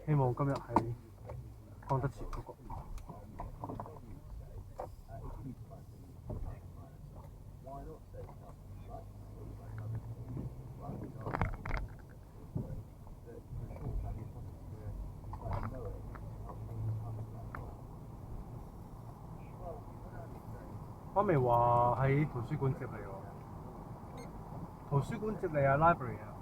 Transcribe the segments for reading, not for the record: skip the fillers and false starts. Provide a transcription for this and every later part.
希望今日係講得切嗰個。我咪話喺圖書館接你喎，圖書館接你啊 ，library 啊。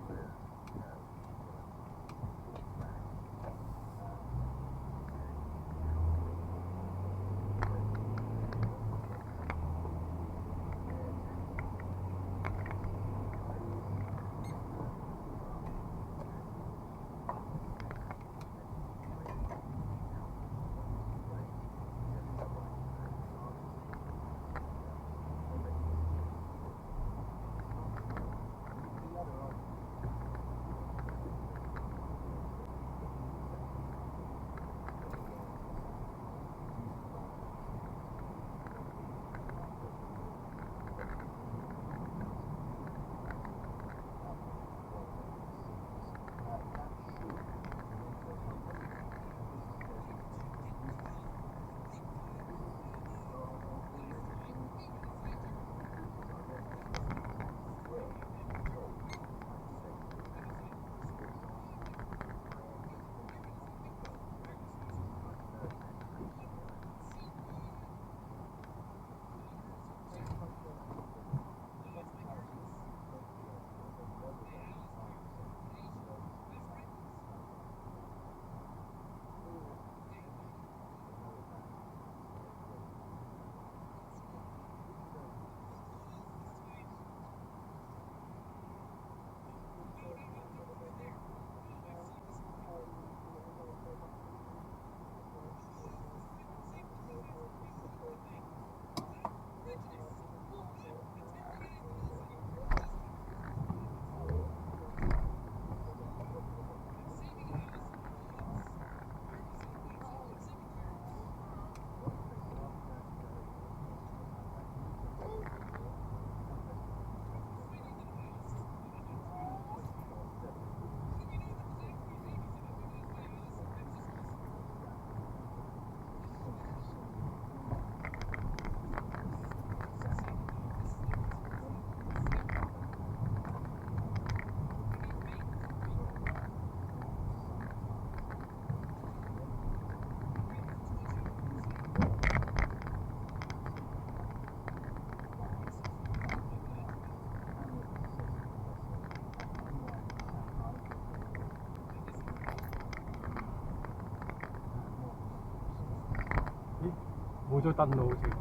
冇咗燈咯，好似。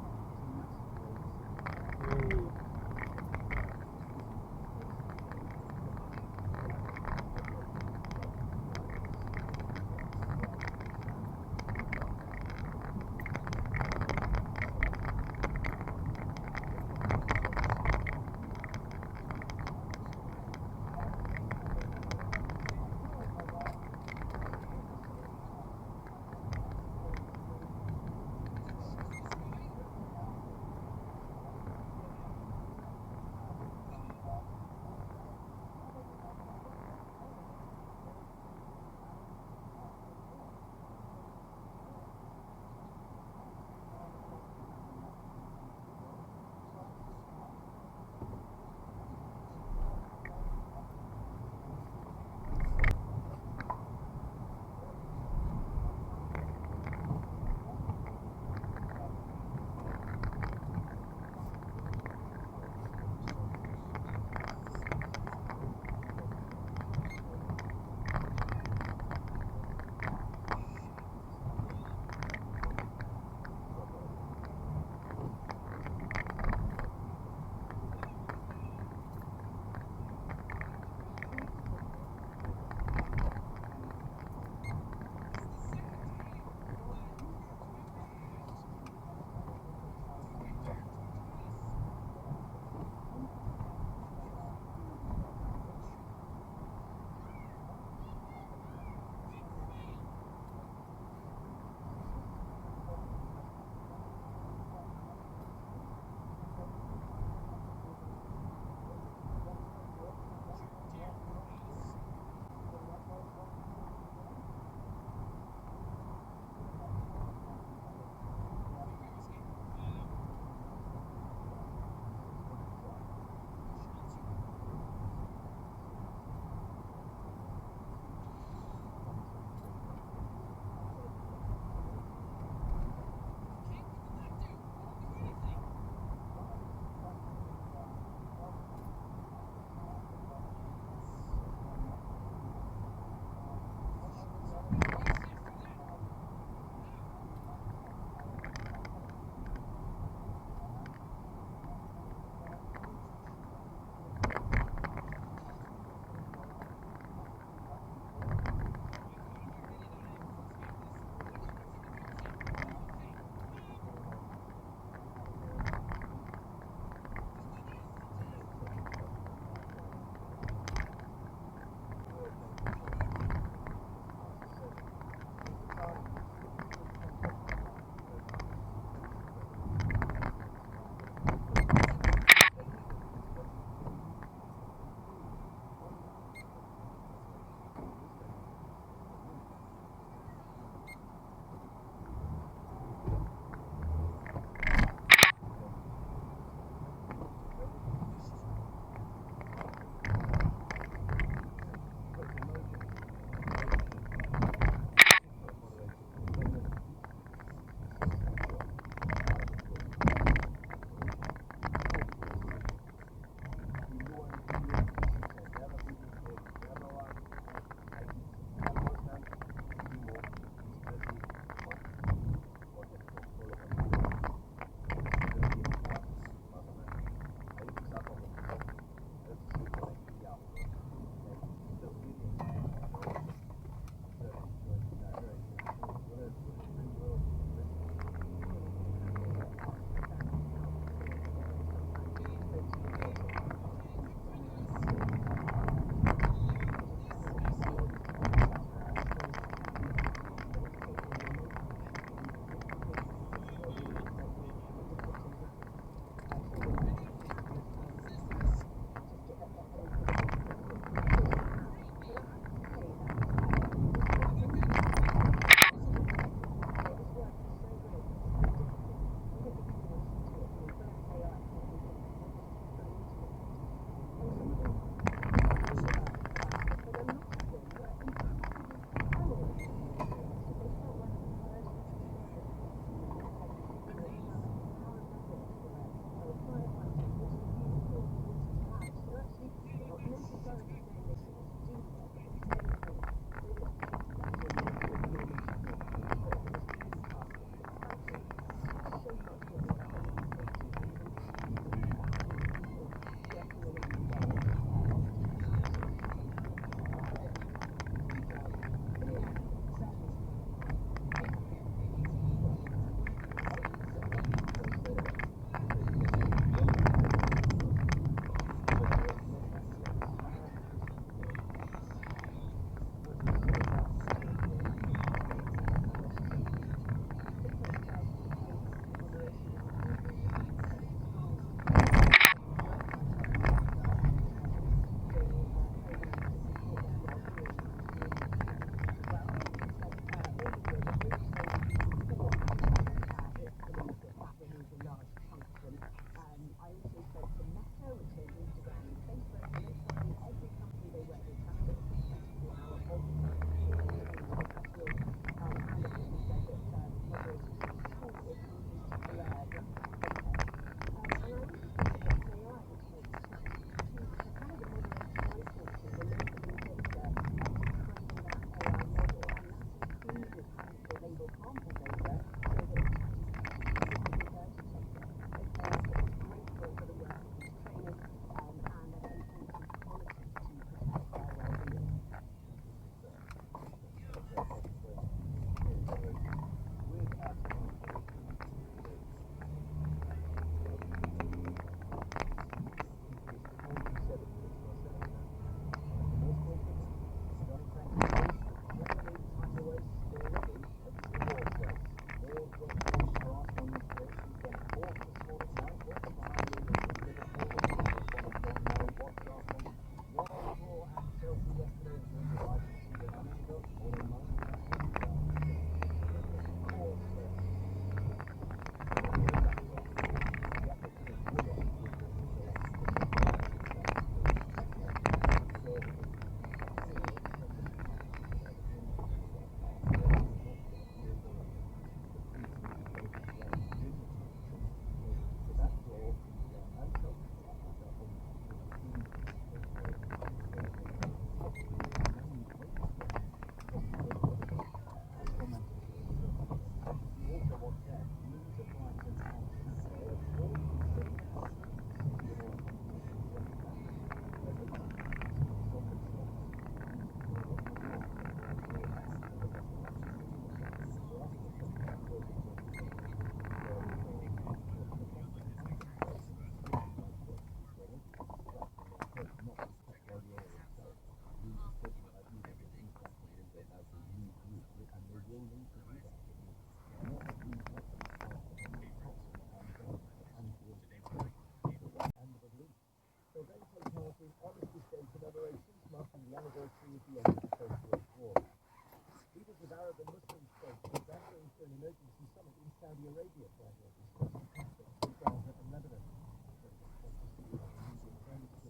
Saudi Arabia flag was discussing conflicts in Gaza and Lebanon.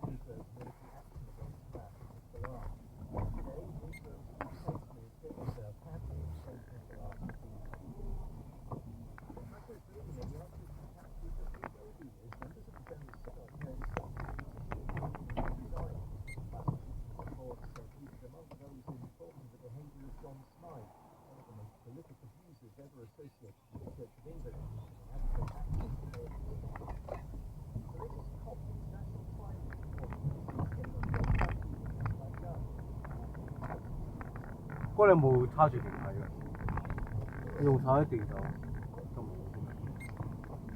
Israel's military action against Hamas and Hezbollah. Today, Israel's defense minister Israel Katz said Hezbollah has been prolific abusers ever associated with the Church of England and adequate access to their So this is COP International Climate Report. 嗰你冇叉住電睇嘅，你用手一電就冇。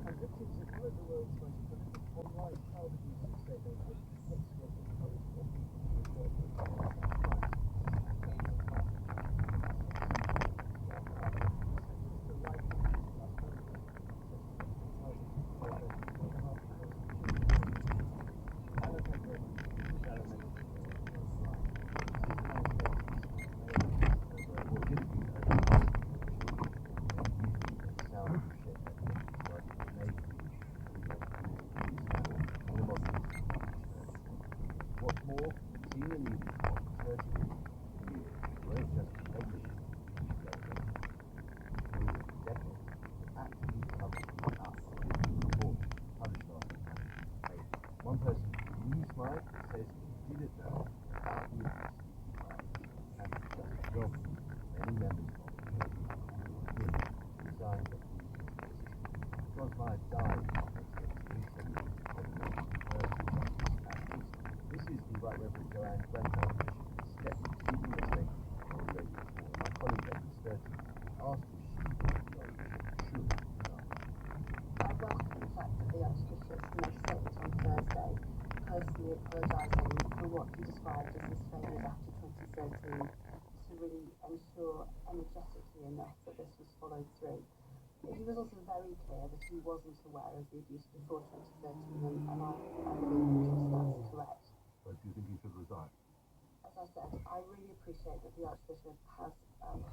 And victims of one of the world's most prolific online child abusers say they wouldn't henceforth encourage their people to report their crimes. What's more, senior leaders of the Church of England weren't just publishing decades, actually publishing up reports published last night. One person who used mine says he didn't know about the and just well many members of the Church resigned their because my died This is the Right Reverend Joanne Grenfell, Bishop of Stepping, speaking at St. on Radio 4. My colleague Becky Sturgeon asked if she should resign. I welcome the fact that the Archbishop made a statement on Thursday, personally apologising for what he described as his failures after 2013 to really ensure energetically enough that this was followed through. But he was also very clear that he wasn't aware of the abuse before 2013, and I believe and trust that's correct. But do you think he should resign? As I said, I really appreciate that the Archbishop has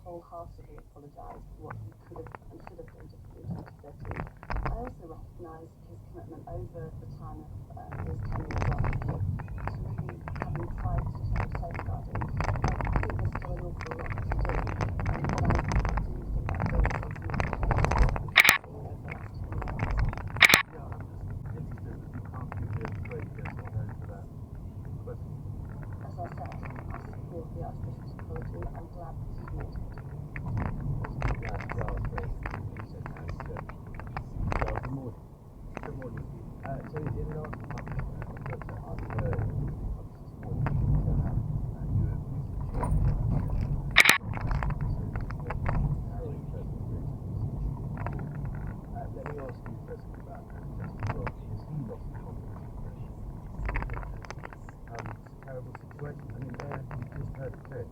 wholeheartedly apologised for what he could have and should have done differently in 2013. I also recognise his commitment over the time of his tenure as Archbishop to really having tried to change safeguarding. I think there's still an awful lot to do, but I do think that builds on some of the over the last 2 years. Yeah, I'm just interested that you can't give me a straight yes or no to that question. As I said, I support the Archbishop's apology. I'm glad that he's made it. Yeah, Charles Fred, he said that. Well, good morning. Good morning. So in an article published on our website, I've heard published this morning, you have used the church narrowing personal experience. Let me ask you firstly about Justice Rob, because he lost the confidence in the church. It's a terrible situation. I mean, there you just heard it said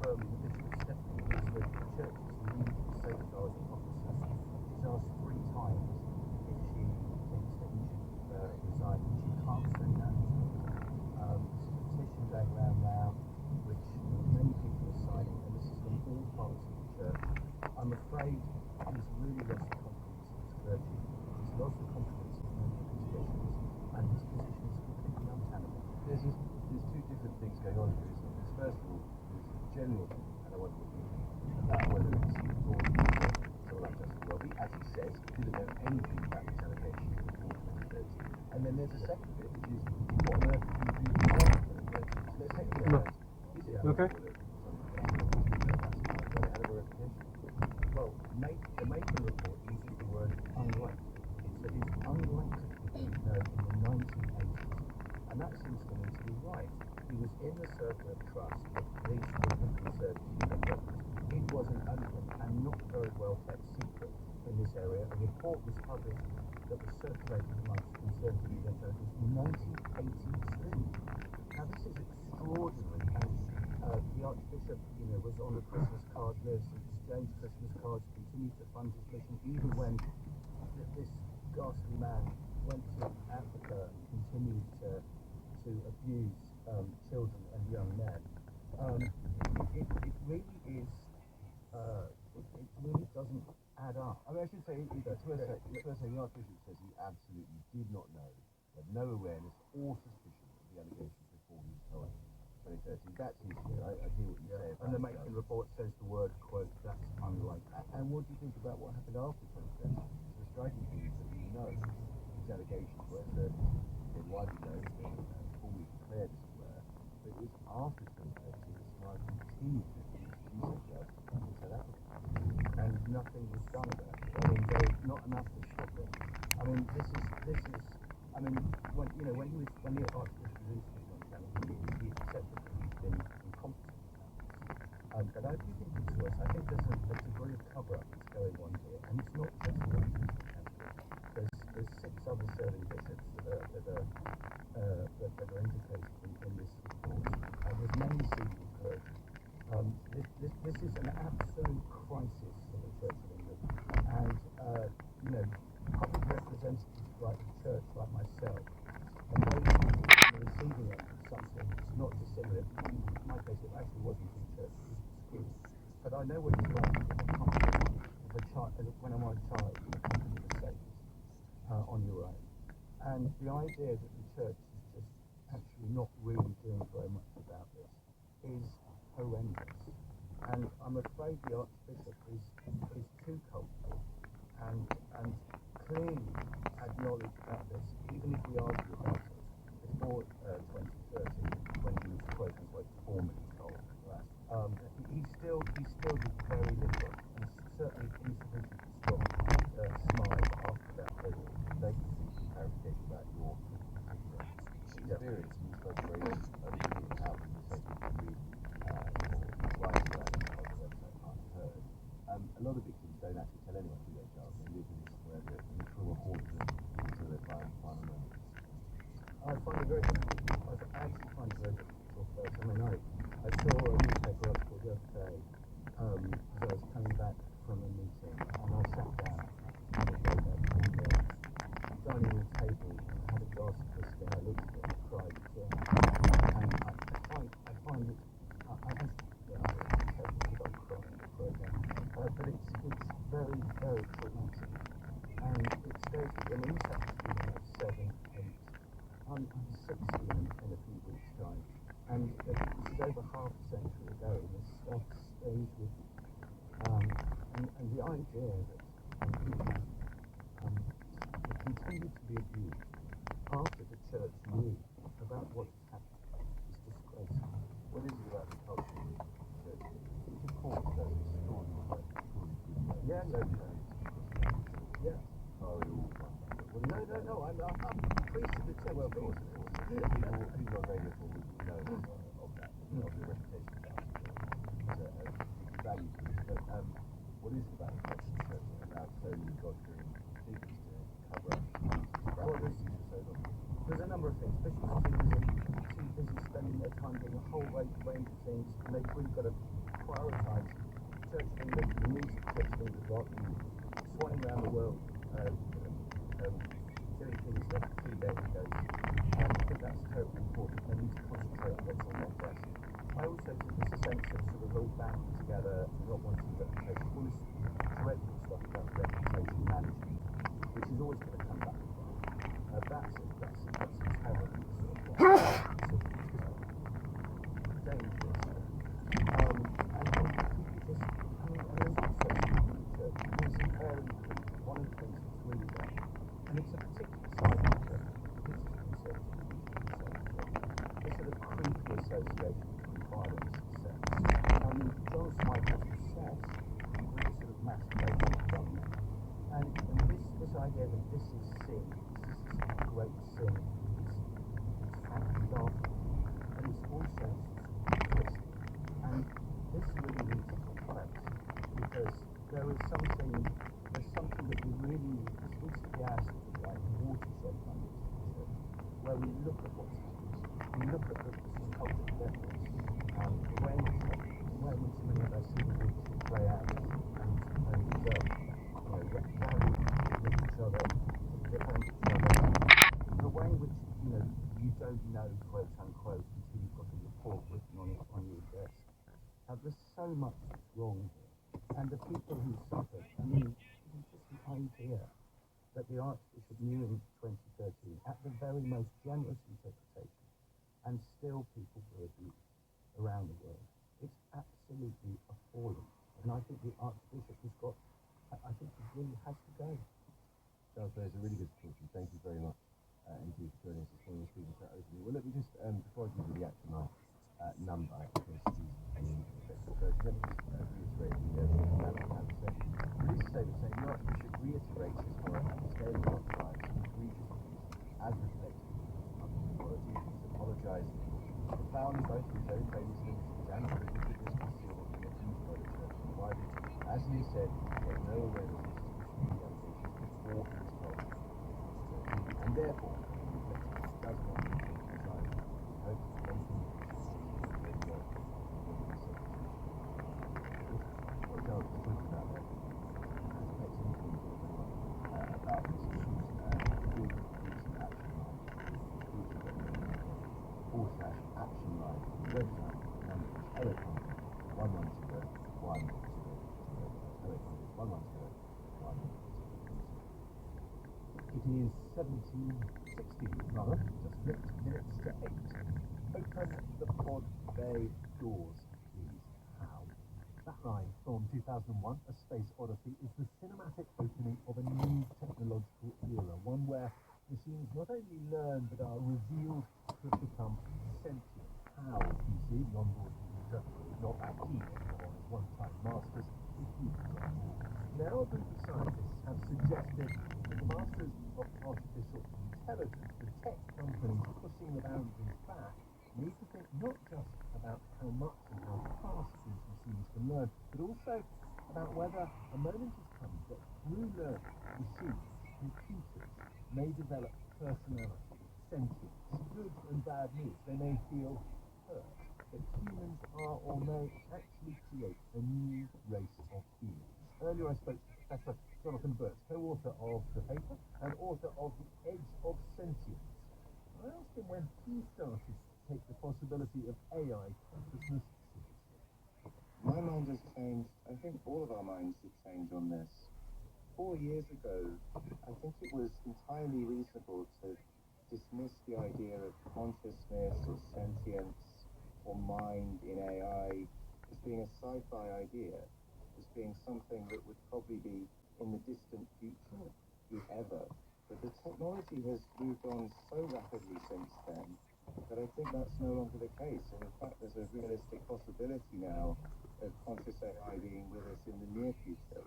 from Bishop Stephanie, who is the church's lead safeguarding officer. She's asked 3 times if she thinks that he should resign, and she can't say that. There's a petition going around now, which many people are signing, and this is from all parts of the church. I'm afraid he's really lost the confidence in his clergy. He's lost the confidence in many of his bishops, and his position is completely untenable. There's 2 different things going on here, isn't there? First of all, there's a general thing, and I wonder what you think about whether it's important to someone like Justice Welby, as he says, he didn't know anything about these allegations before 2013. And then there's a second bit, which is what on earth did you do before 2013? So let's take the first. Is it Okay. Well, the Maitland report uses the word unlikely. It said it's unlikely in the 1980s. And that seems to me to be right. He was in the circle of trust of police and conservative. It was an open and not very well kept secret in this area. A report was published that was circulated amongst conservative evangelicals in 1983. Now this is extraordinary, and the Archbishop, was on the Christmas card list, exchanged Christmas cards, continued to fund his mission, even when this ghastly man went to Africa and continued to abuse children and young men. It really is. It really doesn't add up. I mean, I should say, it's worth saying the Archbishop says he absolutely did not know, had no awareness or suspicion of the allegations before he was told 2013. That's his view. I hear what you say. And the Macon report says the word, quote, that's unlikely. And what do you think about what happened after 2013? The striking thing is that we know these allegations were they're widely known, they're formally declared, as it were, but it was after 2013 that Smythe continued to introduce drugs in South Africa. And nothing was done about it. I mean, there's not enough to stop it. I mean, this is. I mean, when the Archbishop was interviewed on Channel 4, he accepted that he's been incompetent. But I do think it's worse. I think there's a degree of cover-up that's going on here, and it's not just the Archbishop. There's 6 other serving bishops that are indicated in this report. There's many civil clergy. This is an absolute crisis for the Church of England, and public representatives like the Church, like myself, and those who are on the receiving end of something that's not dissimilar. In my case, it actually wasn't in church; it was at school. But I know what it's like in the company of a child, when I'm a child, in the company of a saint, on your own. And the idea that the Church is just actually not really doing very much about this is horrendous. And I'm afraid the Archbishop is too culpable and clearly acknowledged about this, even if we argue about it before 2013, when he was quote unquote formally told. He still did very little, and certainly insufficient to stop Smythe after that period. Thank you for clarification about your particular experience. You spoke very openly about the mistake you read your writing about it on the website Unheard. A lot of victims don't actually tell anyone who they're Charles. They live in this forever and the trauma haunts them until their final moments. I find it very difficult. I actually find it very difficult to talk about it. I mean, I saw a newspaper article the other day as I was coming back from a meeting, and I sat down on the dining room table and had a glass of whiskey, and I looked at it and cried tears. And I find it, I just, yeah, I'm crying before again. But it's very, very traumatic. And it stays with me. These have to be 7, 8. I'm 60 in a few weeks' time. And this is over half a century ago, and this stuff stays with me. And the idea that people continue to be abused after the Church knew about what had happened is disgraceful. What is it about the culture of the Church? It's of course those extraordinary good. Yeah, no, yeah. Are we all one? No, I'm priest of the Church. Well, of course. People are very little know of that, of the reputation of that. It's a value to it. But what is it about the culture of the Church about so many God-fearing figures to cover up so long? There's a number of things. Bishops are too busy spending their time doing a whole range of things, and they've really got to prioritise Church of England, the needs of Church of England, rather than swanning around the world, doing things that feed their egos. And I think that's terribly important. They need to concentrate on what's on their desk. I also think there's a sense of sort of all banding together, not wanting reputation. All this dreadful stuff about reputation management, which is always going to come back. That's a terrible sort of dangerous. And people just, I mean, there's also something in the church. There's some very, one of the things that's really there, and it's a particular side of the church, this is conservative, this sort of creepy association between violence and sex. I mean, John Smythe has obsessed with this sort of masturbation of young men. And this idea that this is sin, this is a great sin, it's frankly laughable, but it's also twisted. And this really needs to take place, because there's something that we really need. This needs to be our sort of like watershed moment in the church, where we look at what's happening, we look at the sort of cultural reference, the way in which so many of our civil wars play out, and rally with each other, defend each other. The way in which, you don't know, quote unquote, until you've got a report written on your desk. There's so much wrong here. And the people who suffered, I mean, even just the idea that the Archbishop knew in 2013 at the very most generous interpretation, and still people were abused around the world. It's absolutely appalling. And I think the Archbishop has got, I think he really has to go. Charles, it's a really good talk to you. Thank you very much indeed for joining us this morning and speaking so openly. Well, let me just, before I give you the Action Life number, because these are the effective version, let me just reiterate the Vatican said. Release a statement saying the Archbishop reiterates his horror at the scale of our crimes and egregious abuse as reflected in public authority. He's apologised profoundly both for his own failures and omissions and for the wickedness concealed and abused by the Church and the Bible. As he has said, he had no awareness of institutional allegations before he was told. And therefore, he does not change his life. He hopes that they can very well in the substitution. What Charles was talking about there aspects of influence about these issues with recent Action Life. Action Live website number is 0800 It is 17:16, rather, just flipped minutes to 8. Open the pod bay doors, please. How? That line from 2001, A Space Odyssey, is the cinematic opening of a new technological era, one where machines not only learn but are revealed to have become sentient. How, you see, the onboard computer is not that keen anymore as one-time masters with humans on board. Now a group of scientists have suggested that the masters of artificial intelligence, the tech companies pushing the boundaries back, need to think not just about how much and how fast these machines can learn, but also about whether a moment has come that through learning, machines, computers, may develop personality, sentience, good and bad moods. They may feel hurt, that humans are or may actually create a new race of beings. Earlier I spoke to Professor Jonathan Burt, co-author of the paper and author of The Edge of Sentience. I asked him when he started to take the possibility of AI consciousness seriously. My mind has changed. I think all of our minds should change on this. 4 years ago, I think it was entirely reasonable to dismiss the idea of consciousness or sentience or mind in AI as being a sci-fi idea, as being something that would probably be in the distant future, if ever. But the technology has moved on so rapidly since then that I think that's no longer the case. And in fact, there's a realistic possibility now of conscious AI being with us in the near future.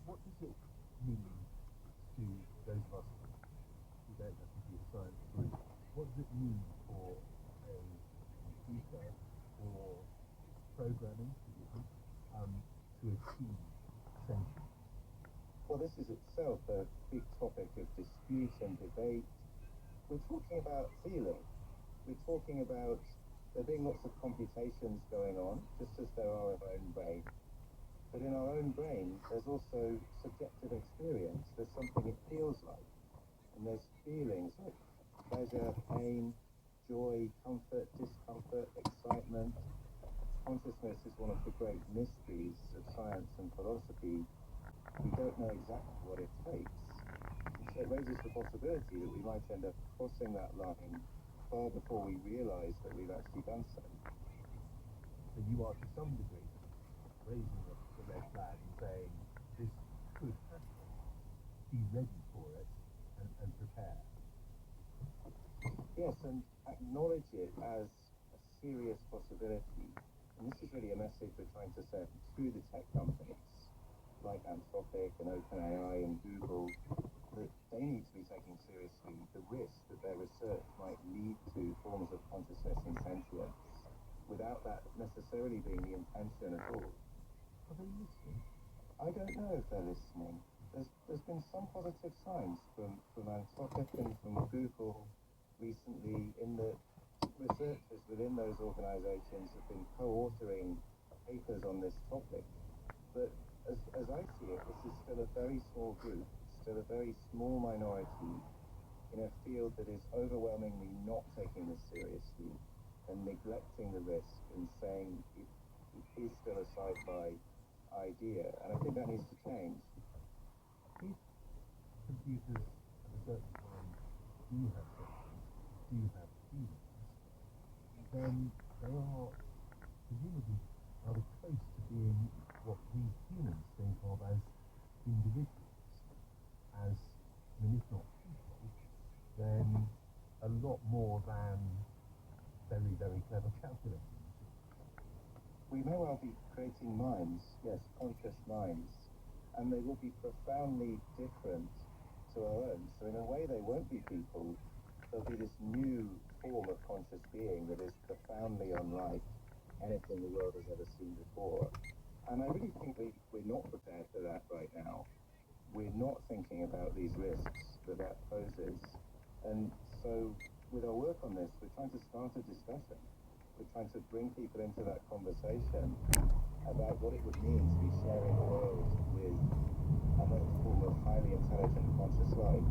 What does it mean to those of us who don't have computer science degrees? What does it mean for a computer or programming to achieve sentience? Well, this is itself a big topic of dispute and debate. We're talking about feeling. We're talking about there being lots of computations going on, just as there are in our own brain. But in our own brain, there's also subjective experience. There's something it feels like. And there's feelings like pleasure, pain, joy, comfort, discomfort, excitement. Consciousness is one of the great mysteries of science and philosophy. We don't know exactly what it takes. So it raises the possibility that we might end up crossing that line far before we realise that we've actually done so. So you are to some degree raising the red flag and saying this could happen. Be ready for it and prepare. Yes, and acknowledge it as a serious possibility. And this is really a message we're trying to send to the tech companies like Anthropic and OpenAI and Google, that they need to be taking seriously the risk that their research might lead to forms of consciousness and sentience without that necessarily being the intention at all. Are they listening? I don't know if they're listening. There's been some positive signs from Anthropic and from Google recently in that researchers within those organizations have been co-authoring papers on this topic. But as I see it, this is still a very small group, still a very small minority in a field that is overwhelmingly not taking this seriously and neglecting the risk and saying it is still a sci-fi idea. And I think that needs to change. computers at a certain time do have senses, do have feelings, then they are presumably rather close to being what we humans think of as individuals, as, I mean, if not people, then a lot more than very, very clever calculators. We may well be creating minds, yes, conscious minds, and they will be profoundly different to our own. So in a way, they won't be people. There'll be this new form of conscious being that is profoundly unlike anything the world has ever seen before. And I really think we're not prepared for that right now. We're not thinking about these risks that poses. And so with our work on this, we're trying to start a discussion. We're trying to bring people into that conversation about what it would mean to be sharing the world with another form of highly intelligent conscious life.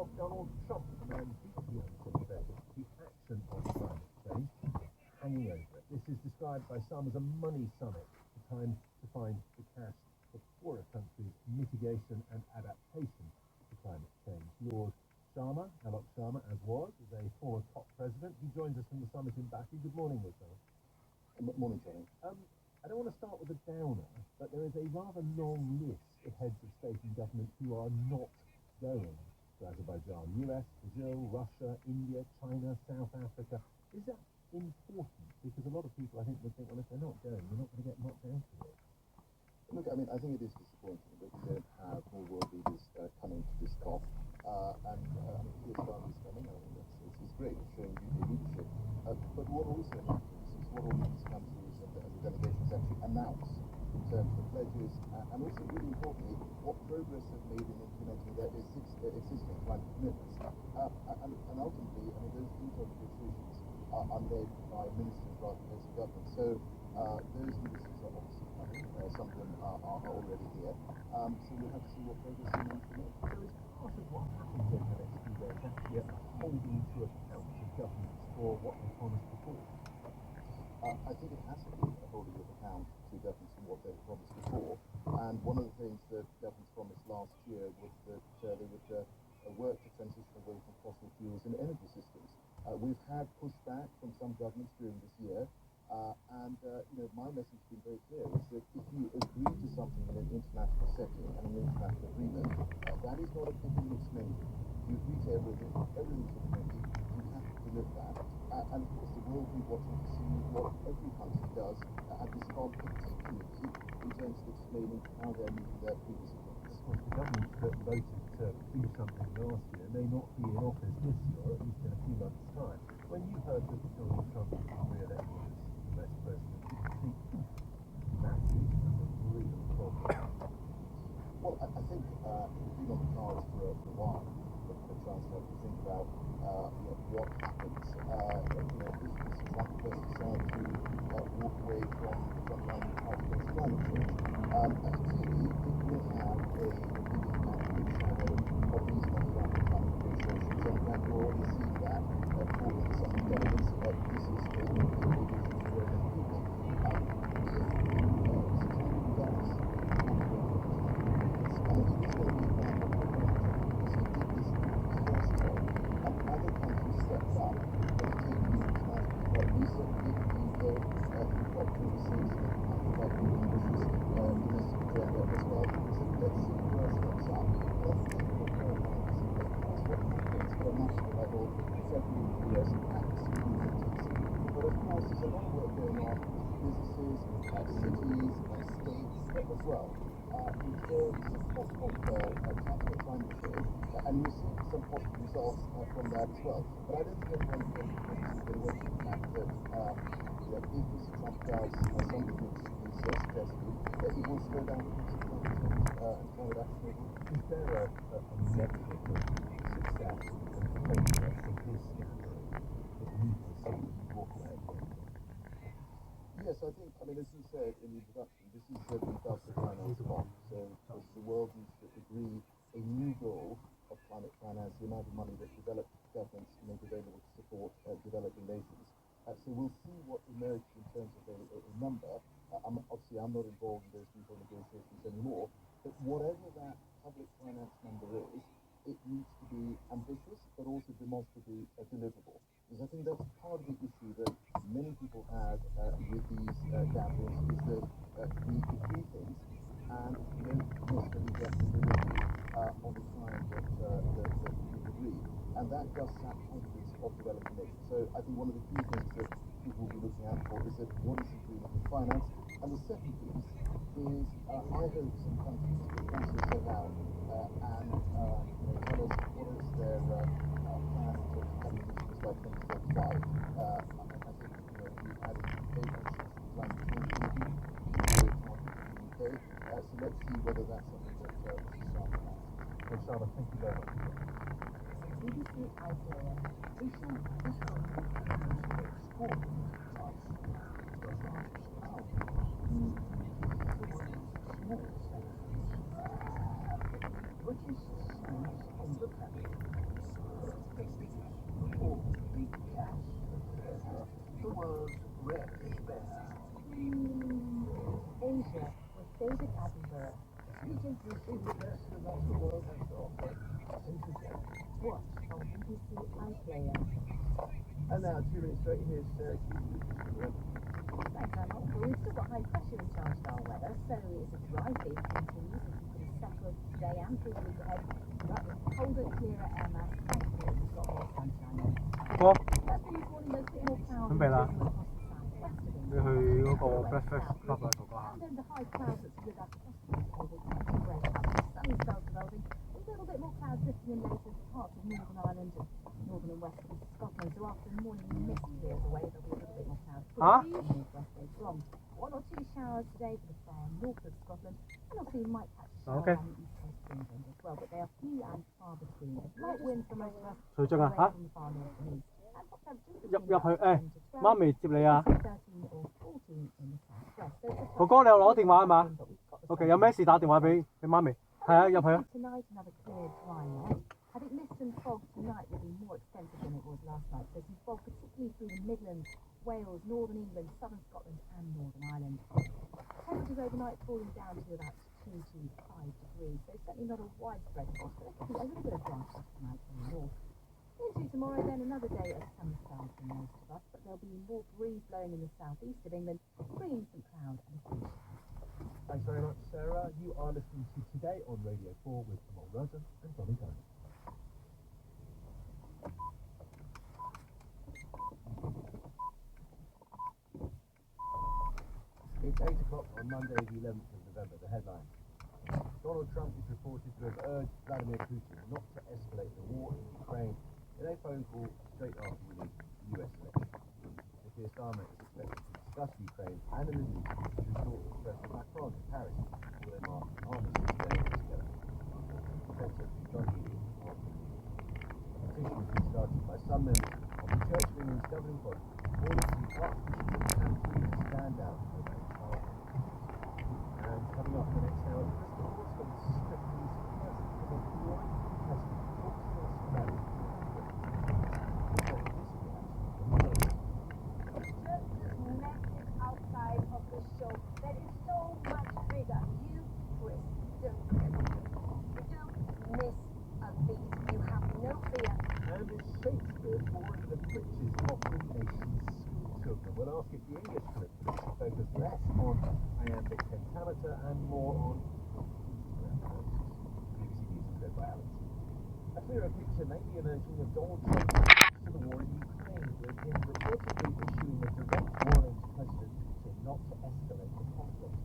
of Donald Trump, the man deeply unsympathetic to action on climate change, hanging over it. This is described by some as a money summit, the time to find the cash for poorer countries' mitigation and adaptation to climate change. Lord Sharma, Alok Sharma, as a former top president. He joins us from the summit in Baku. Good morning, Lord Sharma. Good morning, Tony. I don't want to start with a downer, but there is a rather long list of heads of state and government who are not going to Azerbaijan. US, Brazil, Russia, India, China, South Africa. Is that important? Because a lot of people, I think, would think, well, if they're not going, they're not going to get much out of it. Look, I mean, I think it is disappointing that we don't have more world leaders coming to this COP. Here's Barney's coming. I mean, it's great. It's showing UK leadership. But what also happens is what all these countries and the delegations actually announce in terms of pledges, and also really importantly, what progress they've made in implementing their existing climate commitments. And ultimately, I mean, those detailed negotiations are led by ministers rather than heads of government. So those ministers are obviously coming. Some of them are already here. So we'll have to see what progress they manage to make. So is part of what happens over the next few days actually holding to account the governments for what they promised before? I think it has to be a holding of account to governments and what they promised before. And one of the things that governments promised last year was that they would work to transition away from fossil fuels in energy systems. We've had pushback from some governments during this year. My message has been very clear, is that if you agree to something in an international setting and an international agreement, that is not a pick and mix menu. You agree to everything's in the menu, you have to deliver that. And of course, the world will be watching to see what every country does at this COP, particularly in terms of explaining how they're meeting their previous commitments. Of course, the governments that voted to do something last year may not be in office this year, or at least in a few months' time. When you heard that Donald Trump was re-elected as the Vice President, did you think that is a real problem? Well, I think it's been on the cards for a while for Chancellor to think about what happens if this Trump does decide to walk away from the frontline fight against climate change. Clearly, it will have a immediate impact on the shadow of these multilateral climate negotiations, and we're already seeing that for some governments. This is a big issue for many people. But of course, there's a lot of work going on with businesses, cities, states as well, in terms of tackling climate change, and we're seeing some positive results from that as well. But I don't think everyone can get away from the fact that if Mr. Trump does something which is suggested, it will slow down the pace of climate change and climate action overall. Is there a metric of success and progress of this gathering that you can see walk away? Yes, I mean, as you said in the introduction, this is the Industrial Finance Fund. So the world needs to agree a new goal of climate finance, the amount of money that developed governments make available to support developing nations. So we'll see what emerges in terms of a number. Obviously, I'm not involved in those detailed negotiations anymore, but whatever that public finance number is, it needs to be ambitious, but also demonstrably deliverable. Because I think that's part of the issue that many people have with these gatherings, is that we agree things and we don't necessarily get the delivery on the time that we've agreed. And that does sap confidence of developing nations. So I think one of the key things that people will be looking out for is that what is the agreement in finance. And the second piece is I hope some countries will also set out and tell us what is their plan in terms of cutting emissions by 2035. I think we've had a UK consensus climate change committee, so let's see whether that's something that Mr. Sharma has. Well, Sharma, thank you very much. BBC Iberia, Vision British science on the planet. watch on BBC iPlayer. And now 2 minutes straight, here's Sarah Keith. Thanks, Emma. Well, we've still got high pressure in charge of our weather, so it's a dry feed that continues as we can settle today and through the week ahead. But with colder, clearer air mass, thankfully we've got more sunshine on. 哥， First thing this morning, there's a bit more cloud 準備啦 drizzle across the southwest of 你 England. 去嗰個 breakfast club 啊做個下。 And then the high clouds that split up across the UK will tend to break up. Sunny spells developing, with a little bit more cloud drifting in later into parts of Northern Ireland and northern and western Scotland. So after the morning mist clears away, there'll be a little bit more cloud Huh? in the northwest later on. 1 or 2 showers today for the far north of Scotland, and also you might catch a shower Okay. on the east coast of England as well, but they are few and far between. Light winds for most of us 徐俊啊 away 嚇， from the far north and east. And hot temperatures 入 between 去 about 誒 10 to 12. 媽咪接你啊。 13 or 14 in the southwest. So it's 哥哥你有攞電話啊嘛 but we've got the ？OK，有咩事打電話俾媽咪。係啊，入去啊。 Tonight, another clear, dry night. I think mist and fog tonight will be more extensive than it was last night. There's some fog, particularly through the Midlands, Wales, Northern England, Southern Scotland, and Northern Ireland. Temperatures overnight falling down to about 2 to 5 degrees. So certainly not a widespread frost, but there could be a little bit of dry frost tonight in the north. Into tomorrow, then another day of sunshine for most of us, but there'll be more breeze blowing in the southeast of England, bringing some cloud and a few. Thanks very much, Sarah. You are listening to Today on Radio 4 with Kamal Rosen and Donny Dunn. It's 8 o'clock on Monday, the 11th of November. The headline. Donald Trump is reported to have urged Vladimir Putin not to escalate the war in Ukraine in a phone call straight after winning the US election. Keir Starmer is expected to discuss Ukraine and the Middle East through talks with President Macron in Paris, where they mark armistice day together. Defense Secretary John Healey after the petition has been started by some members of the Church of England's governing body, calling for the Archbishop of Canterbury to stand down over a child. And coming up in the next hour, Crystal Hall's got a strict police person from a Roy President talks to us about it. We've got this reaction from the Lord. Just this message outside of the show that is so much bigger. You, Chris, don't miss a beat. You have no fear. And is Shakespeare boring the britches of the nation's schoolchildren? We'll ask if the English curriculum should focus less on iambic pentameter and more on BBC News and read by Alex. A clearer picture may be emerging of Donald Trump's response to the war in Ukraine, with him reportedly issuing a direct warning to President Putin not to escalate the conflict.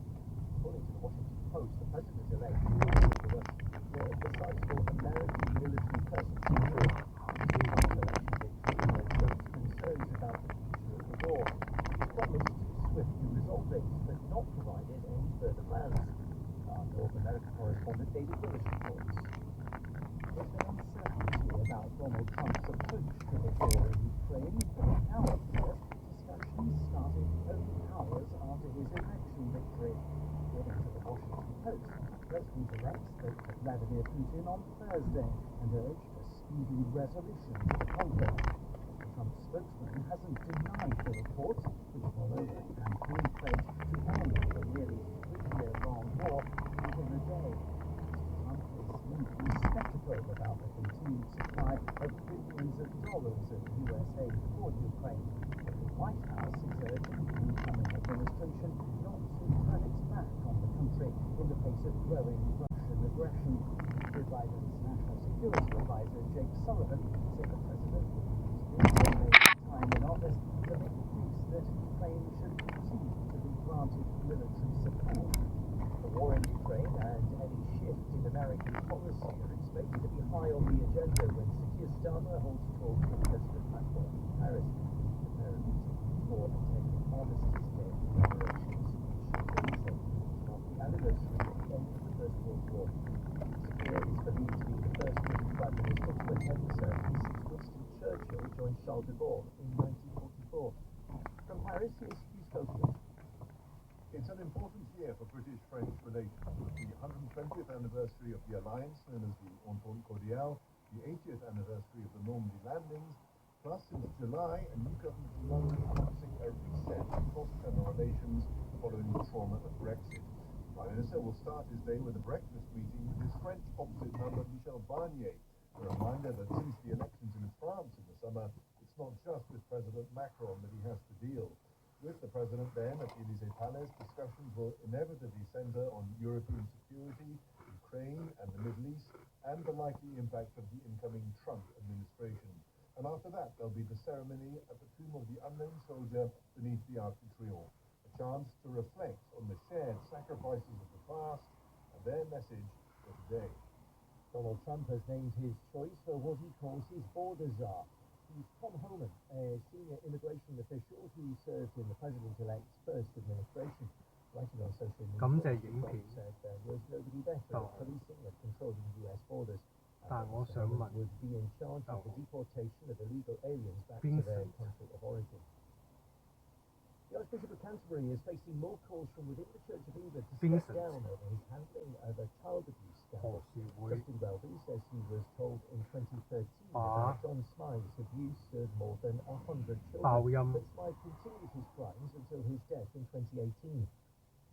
According to the Washington Post, the president-elect warned the Russians for a decisive American military presence in Europe. Concerns about the future of the war. He promised to swiftly resolve it, but not provided any further plans. Our North American correspondent David Willis reports. There's been uncertainty about Donald Trump's approach to the war in Ukraine, but now it says discussions started only hours after his election victory. According to the Washington Post, President-elect spoke to Vladimir Putin on Thursday and urged a speedy resolution to the conflict. The Trump spokesman hasn't denied the reports, which follow a campaign pledge to end the nearly 3-year-long war within a day. Trump is mainly skeptical about the continued supply of billions of dollars of US aid for Ukraine. But the White House is urging the incoming administration not to turn its back on the country in the face of growing Russian aggression. The Biden's national security advisor Jake Sullivan said the president would use his remaining time in office to make the case that Ukraine should continue to be granted military support. The war in Ukraine and any shift in American policy are expected to be high on the agenda when Keir Starmer holds talks with President Macron in Paris, preparing for attending Armistice Day commemorations. Mark the anniversary of the end of the First World War. Keir is believed to be the first British Prime Minister to attend the ceremony since Winston Churchill joined Charles de Gaulle in 1944. From Paris, here's Hugh Schofield. It's an important year for British-French relations, with the 120th anniversary of the alliance known as the Entente Cordiale, the 80th anniversary of the Normandy landings, plus since July, a new government in London announcing a reset in cross-channel relations following the trauma of Brexit. The Prime Minister will start his day with a breakfast meeting with his French opposite number Michel Barnier, A reminder that since the elections in France in the summer, it's not just with President Macron that he has to deal. With the president then at the Élysée Palace, discussions will inevitably centre on European security, Ukraine and the Middle East, and the likely impact of the incoming Trump administration. And after that, there'll be the ceremony at the tomb of the unknown soldier beneath the Arc de Triomphe, a chance to reflect on the shared sacrifices of the past and their message for today. Donald Trump has named his choice for what he calls his border czar. He's Tom Homan, a senior immigration official who served in the president-elect's first administration. Writing on social media, 感謝影片 Trump said there was nobody better at policing and controlling U.S. borders. 但我想問 would be in charge of the deportation of illegal aliens back to Vincent. their country of origin. The Archbishop of Canterbury is facing more calls from within the Church of England to step Vincent. down over his handling of a child abuse 何 scandal. 時會 Justin Welby says he was told in 2013 Ah. about John Smythe's abuse of more than 100 爆 children, 音 but Smythe continued his crimes until his death in 2018.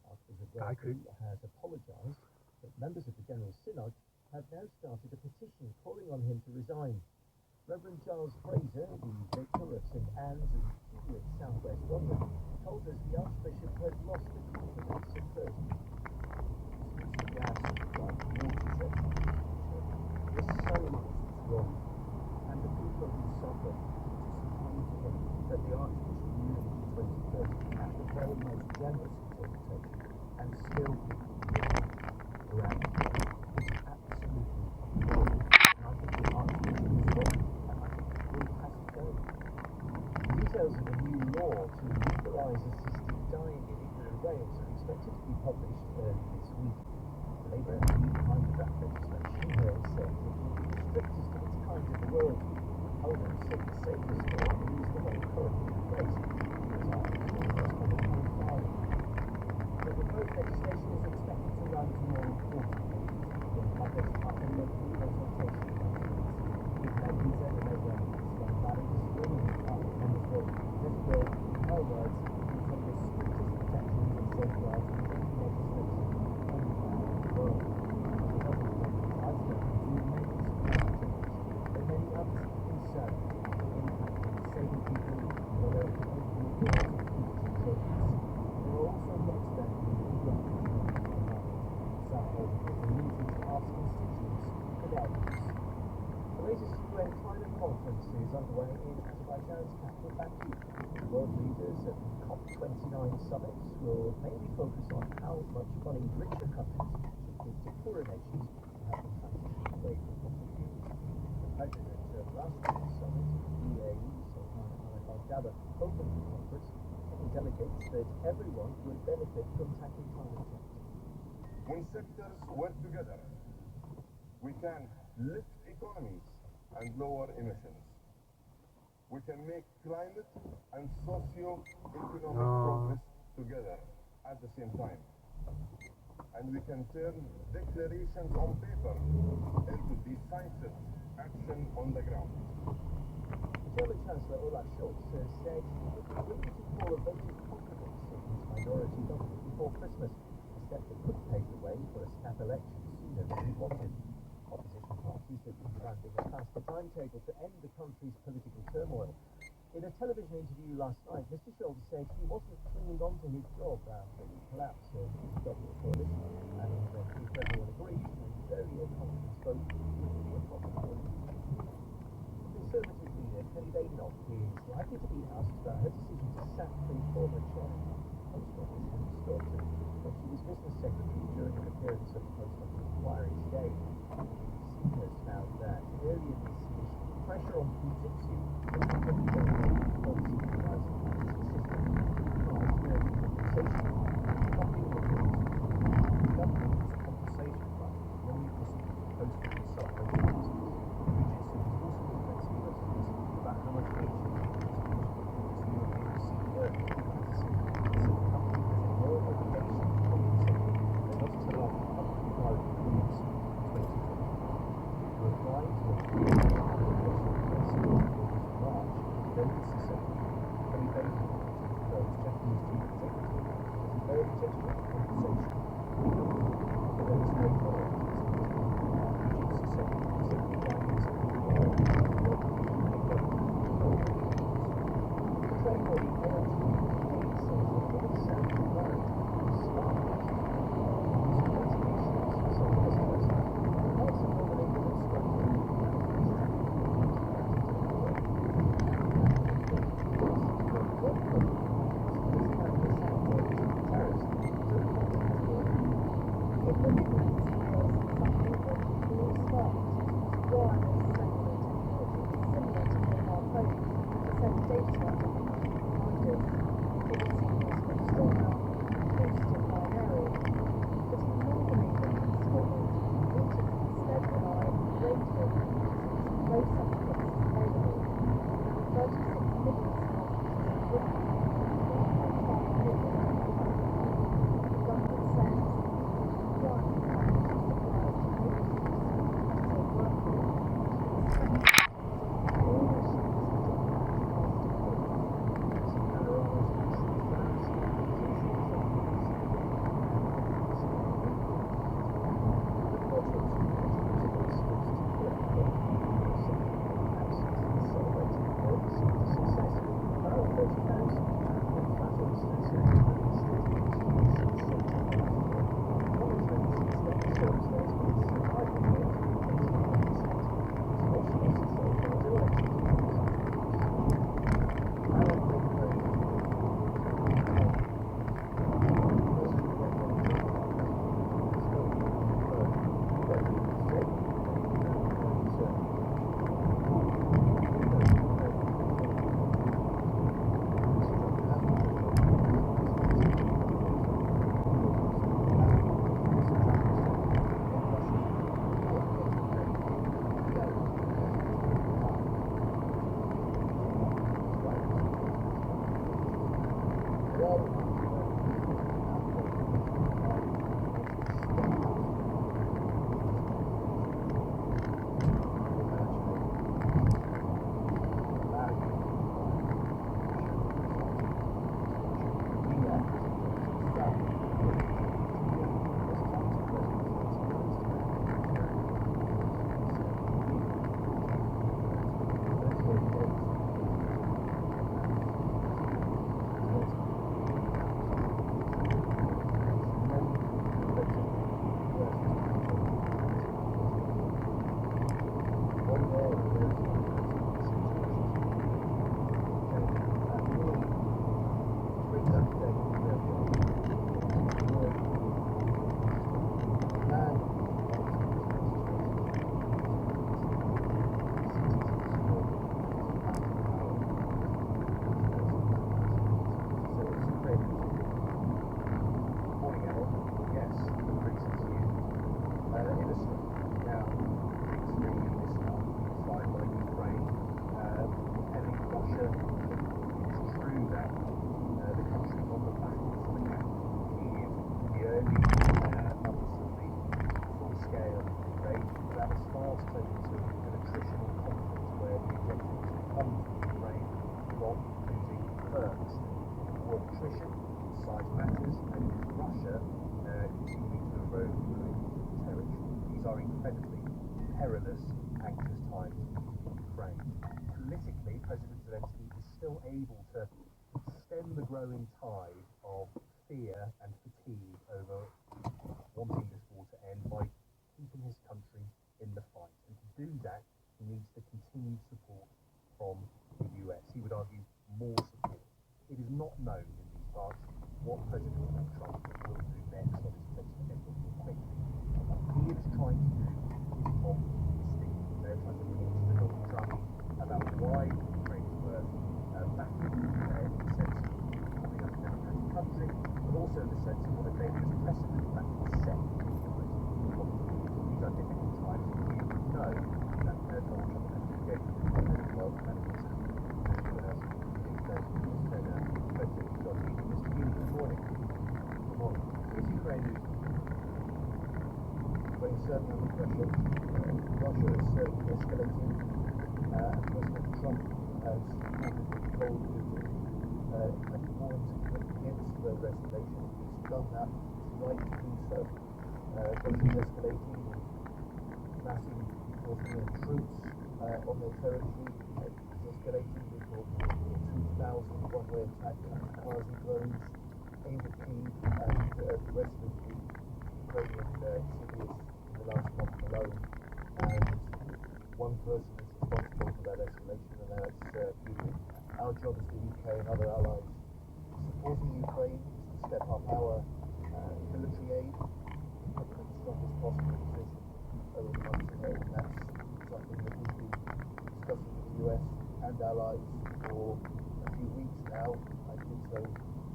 Archbishop解決 Welby has apologised, but members of the General Synod have now started a petition calling on him to resign. Reverend Giles Fraser, the vicar of St Anne's in Kew in southwest London, told us the Archbishop had lost the confidence of clergy. The absence of watershed. There's so much that's wrong, and the people who suffer disappointed that the Archbishop knew in 2030 had the very most generous interpretation, and still around it's absolutely appalling. And I think the Archbishop is wrong, and I think he has to go. Details of a new law to legalise assisted dying in England and Wales are expected to be published early this week. The Labour MP behind the draft legislation has said it will be the strictest of its kind in the world. However, said the safest law is the one currently in place. As the proposed legislation is expected to run to more than 40 pages. It will publish after local consultation documents. With members and the Labour MPs from Barry's winning Parliament on the vote, this bill, in her words, is one of the strictest protections and safeguards in any legislation anywhere in the world. The government has spoken to many supporting changes, but many others are concerned with the impact on disabled people who are overall laws of community programs. There are also lots that need to be done to some of the meeting to ask constituents for their views. The latest UN climate conference is underway in Azerbaijan's capital Baku. World leaders at the COP29 summit will mainly focus on how much money richer countries should give to poorer nations to help them transition away from fossil fuels. The president of last year's summit, UAE Sultan Al Jaber, opened the conference, telling delegates that everyone would benefit from tackling climate change. When sectors work together, we can lift economies and lower emissions. We can make climate and socio-economic progress together at the same time. And we can turn declarations on paper into decisive action on the ground. German Chancellor Olaf Scholz has said he would be willing to call a vote of confidence in his minority government before Christmas, a step that could pave the way for a snap election sooner than he wanted. Opposition parties have been demanding a faster timetable to end the country's political turmoil. In a television interview last night, Mr. Scholz said he wasn't clinging on to his job after the collapse of the government coalition, adding that if everyone agreed, then a confidence vote wouldn't be a problem for him. Conservative leader Kelly Badenoch is likely to be asked about her decision to sack the former chairman of the Post Office, Henry Skelton, when she was business secretary during an appearance at the Post Office inquiry today. BBC has found that earlier this year she put pressure on Fujitsu to policy supervising system caused no compensation. Not being reported, the government's compensation fund only received Post Office subcontractors. Fujitsu has also been facing questions about how much money should be European CEO. So the company has a moral obligation to compensate and not to allow public private agreements in 2020. To apply to a application request for March, then Secretary Kelly Badenoch, the Japanese chief executive, has urged extra compensation. But there is no law. Fujitsu secretary Prime Minister stage started kind of pivoting but still not close to primary. But in Northern England and Scotland, internet instead rely on radio, no such bits available. 36 million smart meters in Britain, 3.5 million the government says one electricity supplier to make use of working. All the politically, President Zelensky is still able to stem the growing tide of fear and fatigue over wanting this war to end by keeping his country in the fight. And to do that, he needs the continued support from the US. He would argue more support. It is not known in these parts what President Trump will do next on his presidential quickly. He is trying to do his top stick. They're trying to talk to Donald Trump about why Ukrainians were battling in the sense of coming up as a country, but also the sense of what a dangerous precedent that can set in the US. These are difficult times, and you know that Donald Trump has been getting to the well, and it's certainly under pressure. Russia is certainly escalating. President Trump has told Putin and warned against further escalation. He's done that. It's right to do so. Russia is escalating with massive North troops on their territory. It's escalating with more than 2,000 one-way attack cars and drones aimed at Kyiv and the rest of the Ukrainian cities in the last month alone. And one person is responsible for that escalation, and that's Putin. Our job as the UK and other allies supporting Ukraine is to step up our military aid and put them in the strongest possible position over the months ahead. And that's something that we'll be discussing with the US and allies. mobilized for a few weeks now. I did so a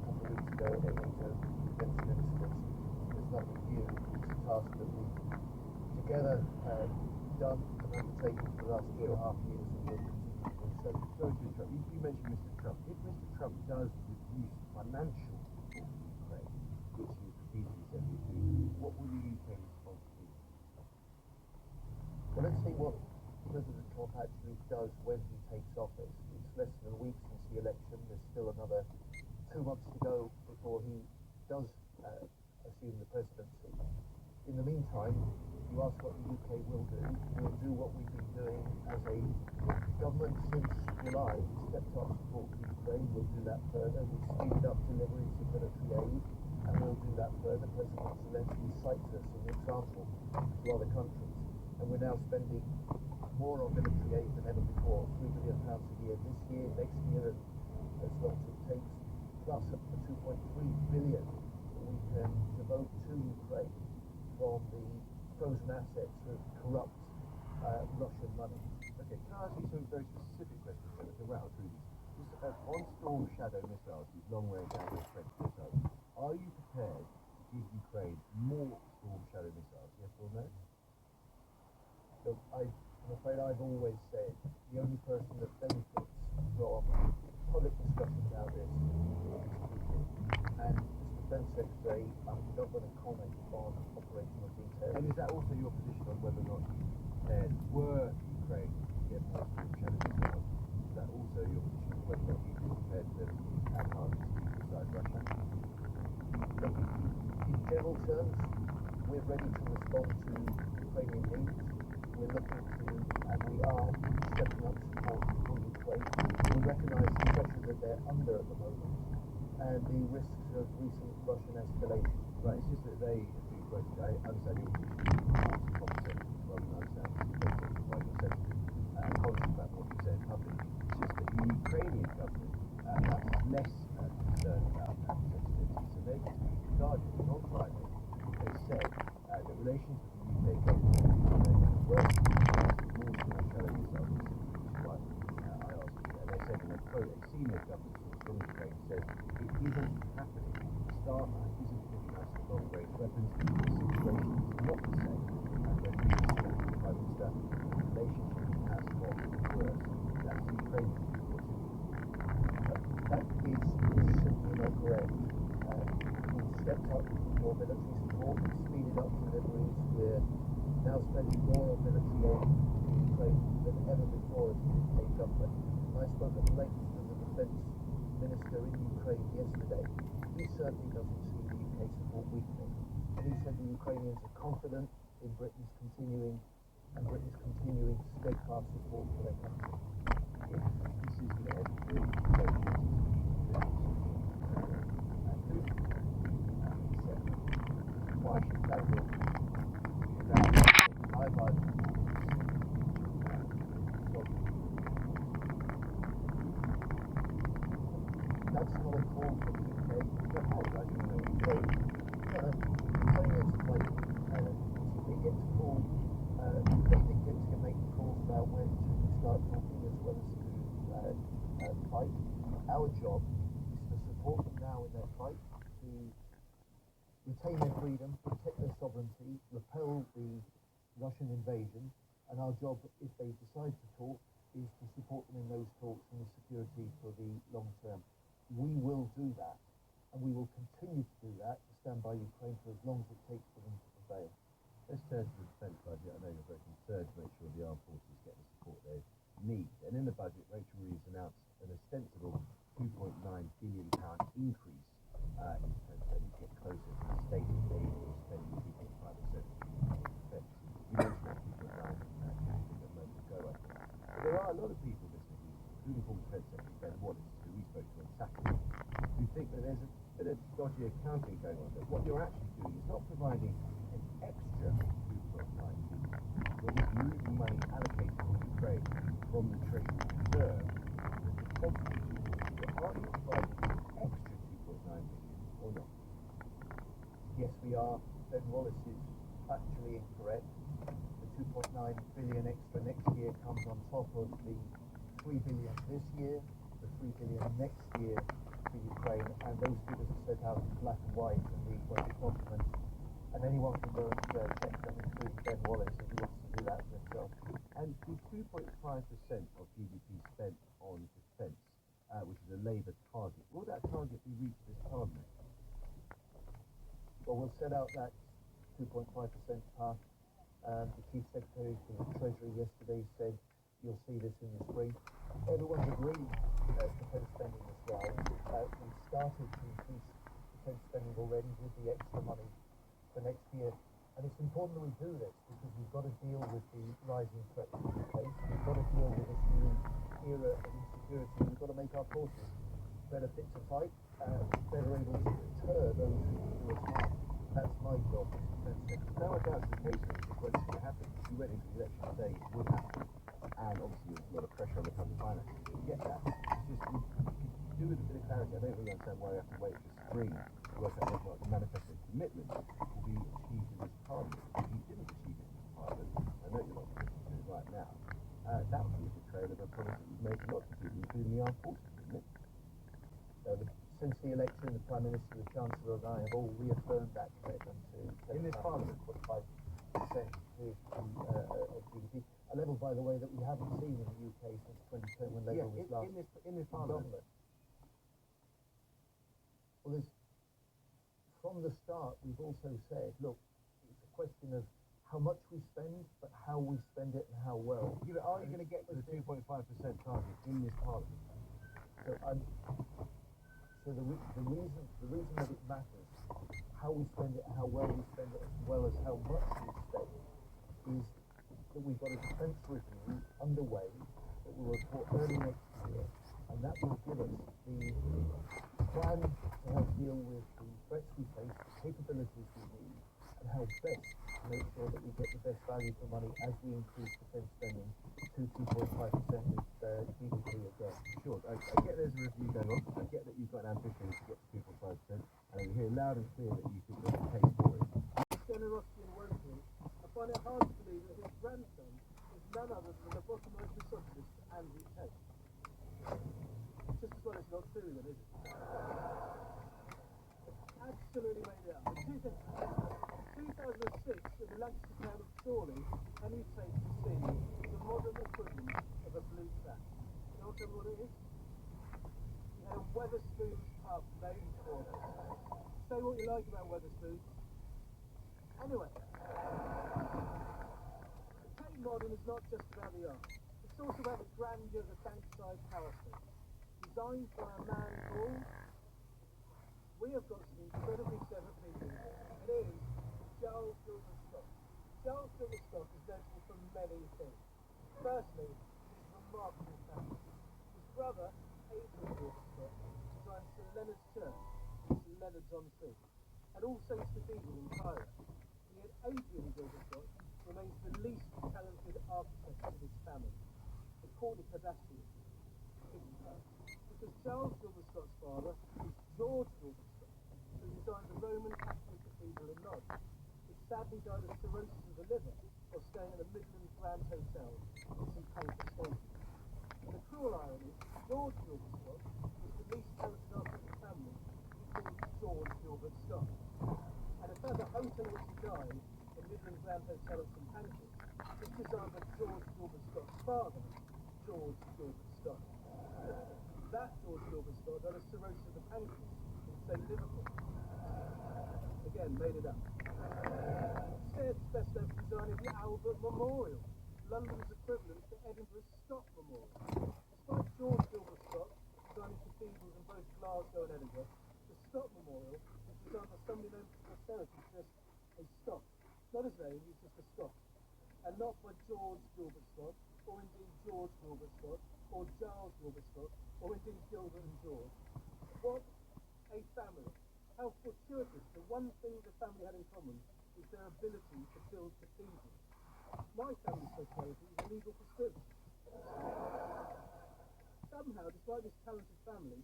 couple of weeks ago at the NATO Defence Ministers. There's nothing new. It's a task that we've together done and undertaken for the last 2.5 years, and we'll continue to do so. Sorry to interrupt. You mentioned Mr. Trump. If Mr. Trump does reduce financial support to Ukraine, which he repeatedly said he would do, what will the UK response be? Well, let's see what President Trump actually does when he takes office. It's less than a week since the election. There's still another 2 months to go before he does assume the presidency. In the meantime, you ask what the UK will do. We'll do what we've been doing as a government since July. We stepped up support for Ukraine. We'll do that further. We speeded up deliveries of military aid, and we'll do that further. President Zelensky cites us as an example to other countries. And we're now spending more on military aid than ever before, £3 billion a year this year, next year, and as long as it takes, plus up to 2.3 billion that we can devote to Ukraine from the frozen assets of corrupt Russian money. Okay, can I ask you some very specific questions then to rattle through these? Just on Storm Shadow missiles, these long-range anti-French missiles, are you prepared to give Ukraine more Storm Shadow missiles, yes or no? Look, I'm afraid I've always said the only person that benefits from public discussion about this is Putin. And as Defence Secretary, I'm not going to comment on operational details. And is that also your position on whether or not you prepared, were Ukraine to get more Storm Shadow missiles, is that also your position on whether or not you'd be prepared to add arms to criticize Russia? Look, in general terms, we're ready to respond to Ukrainian needs. We're looking to, and we are stepping up support for Ukraine. We recognise the pressure that they're under at the moment and the risks of recent Russian escalation. Right, it's just that they have been quoted. I understand your position rather than understanding by yourself. Conscious about what you said publicly. It's just that the Ukrainian government perhaps is less concerned about that sensitivity. So they can be regarded on Friday. They said that relations with the UK government were more Storm Shadow missiles, which is why I asked you there. They said in a quote, a senior government source from Ukraine says it isn't happening. Starlight isn't giving us the long-range weapons. The situation is not the same. And when we spoke to the Prime Minister, the relationship has got worse. That's the Ukrainian report. That is simply not correct. We've stepped up more military support, we've speeded up deliveries, we're now spending more on military aid in Ukraine than ever before as the UK government. And I spoke at length to the Defence Minister in Ukraine yesterday. He certainly doesn't see the UK support weakening. And he said the Ukrainians are confident in Britain's continuing steadfast support for their country. If this is led through negotiations between Putin and Putin, why should that be? I've argued that's not a call for the UK. Ukrainians play, they get to call, they get to make calls about when to start talking as well as to fight. Our job is to support them now in their fight, to retain their freedom, protect their sovereignty, repel the Russian invasion, and our job, if they decide to talk, is to support them in those talks and the security for the long term. We will do that, and we will continue to do that, to stand by Ukraine for as long as it takes for them to prevail. Let's turn to the defence budget. I know you're very concerned to make sure the armed forces get the support they need. And in the budget, Rachel Reeves announced an ostensible £2.9 billion increase in defence spending to get closer to the stated aid for spending 2.5% of defence. You mentioned that 2.9 a moment ago, I think. But there are a lot of people listening, including former Defence Secretary Ben Wallace, who we spoke to on Saturday, who think that there's a bit of dodgy accounting going on, that what you're actually doing is not providing an extra 2.9 billion. You're just moving money allocated for Ukraine from the Treasury Reserve to the defence budget. So are you providing an extra 2.9 billion or not? Yes, we are. Ben Wallace is factually incorrect. The 2.9 billion extra next year comes on top of the 3 billion this year, the 3 billion next year for Ukraine, and those figures are set out in black and white in the budget document. And anyone can go and check them, including Ben Wallace, if he wants to do that for himself. And the 2.5% of GDP spent on defence, which is a Labour target, will that target be reached this Parliament? Well, we'll set out that 2.5% path. The Chief Secretary for the Treasury yesterday said you'll see this in the spring. Everyone's agreed defence spending as well. We've started to increase defence spending already with the extra money for next year. And it's important that we do this because we've got to deal with the rising threats that we face. We've got to deal with this new era of insecurity. We've got to make our forces better fit to fight, better able to deter those who do us harm. That's my job as defence secretary. Now I doubt the case of what's going to happen. If you went into the election today, it would happen. And obviously there's a lot of pressure on the public finances to get that. It's just, you could do with a bit of clarity. I don't really understand why we have to wait for spring to work out what the manifesto commitment will be achieved in this Parliament. If you didn't achieve it in this Parliament, I know you're not going to do it right now, that would be a betrayal of a promise that you've made to lots of people, including the armed forces, wouldn't it? Since the election, the Prime Minister, the Chancellor and I have all reaffirmed that commitment to In this Parliament? 5% of GDP. A level, by the way, that we haven't seen in the UK since 2010 when Labour was last in this Parliament. government. Well, from the start, we've also said, look, it's a question of how much we spend, but how we spend it and how well. Yeah, but are you going to get to the 2.5% target in this Parliament? So the reason that it matters, how we spend it, how well we spend it, as well as how much we spend, is that we've got a defence review underway that will report early next year, and that will give us the plan to help deal with the threats we face, the capabilities we need, and how best to make sure that we get the best value for money as we increase defence spending to 2.5% of GDP again. Sure, I get there's a review going on. I get that you've got an ambition to get to 2.5%, and I hear loud and clear that you think there's a case for it. Generosity and working, I find it hard to believe that his grandson is none other than the bottom-most misogynist Andrew Tate. Just as well it's not true then, is it? Absolutely made it up. In 2006, in the Lancaster town of Chorley, Henry Tate conceived the modern equivalent of a blue cat. You know what it is? He had a Wetherspoons pub named for him. Say what you like about Wetherspoons. Anyway, the Tate Modern is not just about the art. It's also about the grandeur of the Bankside Power Station, designed by a man called... We have got some incredibly clever people. It is Charles Gilbert Scott. Charles Gilbert Scott is notable for many things. Firstly, his remarkable family. His brother, Adrian Gilbert Scott, designed St Leonard's Church, St Leonard's on Sea, and All Saints Cathedral in Cairo. And yet Adrian Gilbert Scott remains the least talented architect of his family. The Courtney Kardashian. Because Charles Gilbert Scott's father is George Gilbert Scott, who designed the Roman Catholic Cathedral in Lodz. He sadly died of cirrhosis of the liver while staying at the Midland Grand Hotel in St Pancras Station. And the cruel irony, George Gilbert Scott was the least talented architect of the family, he called George Gilbert Scott. And in fact, the hotel in which he died, the Midland Grand Hotel at St Pancras, was designed by George Gilbert Scott's father, George Gilbert Scott. That George Gilbert Scott had a cirrhosis of the pancreas in St Liverpool. Again, made it up. Instead, it's best known for designing the Albert Memorial, London's equivalent to Edinburgh's Scott Memorial. Despite George Gilbert Scott designing cathedrals in both Glasgow and Edinburgh, the Scott Memorial was designed by somebody known to posterity as just a Scott. Not his name, he's just a Scott. And not by George Gilbert Scott, or indeed George Gilbert Scott, or Giles Gilbert Scott, or indeed Gilbert and George. What a family. How fortuitous. The one thing the family had in common is their ability to build cathedrals. My family's speciality is illegal pursuit. Somehow, despite this talented family,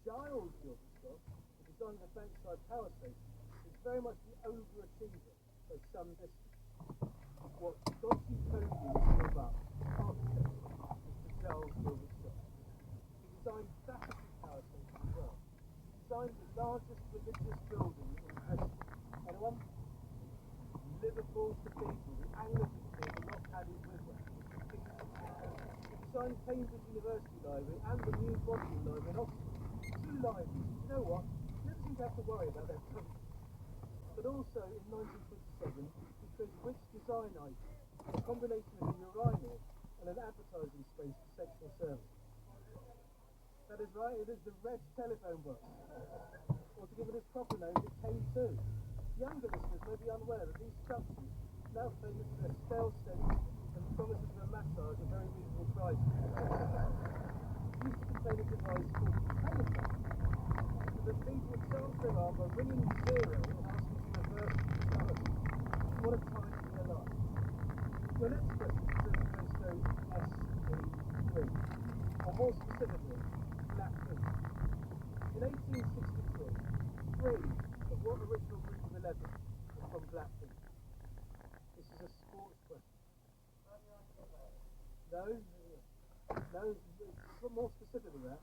Giles Gilbert Scott, the designer of the Bankside Power Station, is very much the overachiever by some distance. What dodgy coding is all about, architecture, Mr. Giles Gilbert Scott. designed Battersea Power Station as well. Designed the largest religious building in Britain. Anyone? Liverpool Cathedral, the Anglican Cathedral, not Paddy's Wisdom. Designed Cambridge University Library and the new Bodleian Library in Oxford. 2 libraries. You know what? Never seem to have to worry about their coverage. But also in 1927, he created Which Design Item, a combination of a urinal and an advertising space for sexual service. That is right, it is the Red Telephone Book. Or to give it its proper name, the K2. Younger listeners may be unaware that these structures, now famous for their stale scent and promises of a massage at very reasonable prices, used to contain a device called a telephone, so that people would charge their arm by ringing 0 and asking to reverse the charge. What a time to be alive. Your next question concerns the postcode SE3, or more specifically, Blackheath. In 1863, 3 of what original group of 11 were from Blackheath? This is a sports question. No, it's more specific than that.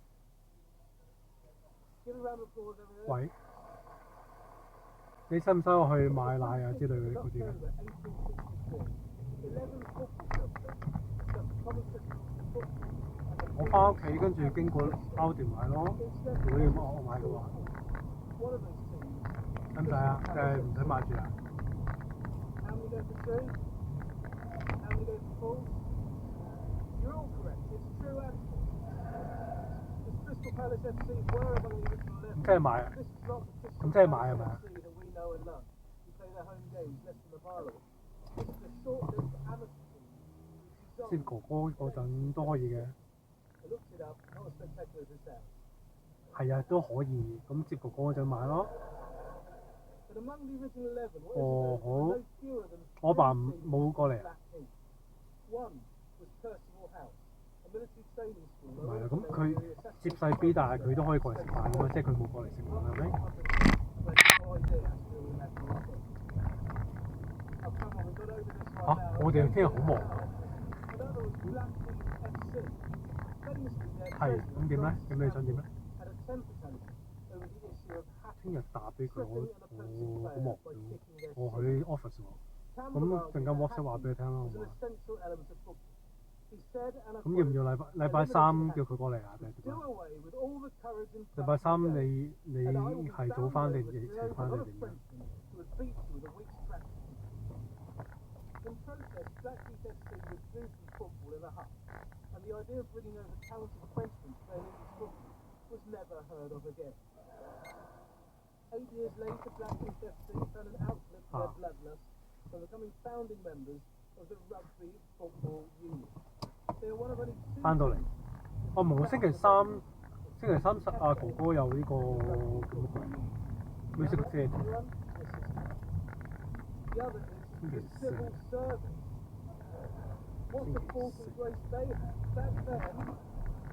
Give a round of applause over there. 喂，你使唔使我去買奶啊之類嗰啲嘅？ 我翻屋企跟住經過歐店買咯。如果要我買嘅話，使唔使啊？定係唔使買住啊？ How many go for true? How many go for false? You're all correct. It's true and false. The Crystal Palace FC were among the original 11. 咁即係買啊？ This is not the Crystal 咁即係買係 Palace 咪啊？ FC that we know and love. We play their home games less than a mile away. This is a short-lived amateur team. 接哥哥嗰陣都可以嘅。 I looked it up. Not as spectacular as it sounds. 係啊，都可以。咁接哥哥嗰陣買咯。 But among the original 11, what is哦， it? 好。 No fewer than 我爸 three teams 冇過嚟啊。 Blackheath. One was Percival House, a military training school. 唔係啊，咁佢接細 B， 但係佢都可以過嚟食飯㗎嘛，即係佢冇過嚟食飯係咪？嚇！我哋聽日好忙。係，咁點咧？咁你想點咧？聽日打俾佢，我好忙嘅喎，我喺 office 喎。咁陣間 WhatsApp 話俾佢聽啦，好嘛？咁要唔要禮拜三叫佢過嚟啊？定係點啊？禮拜三你係早翻定遲翻定點樣？ In protest, Blackheath FC withdrew from football in a huff, and the idea of bringing over talented Frenchmen to play English football was never heard of again. 8 years later, Blackheath FC found an outlet for their bloodlust by becoming founding members of the Rugby Football Union. They are one of only 2翻到嚟，我唔係星期三阿哥哥有呢個叫乜鬼 music theatre。 The other is the civil service. What a fall from grace they had. Back then,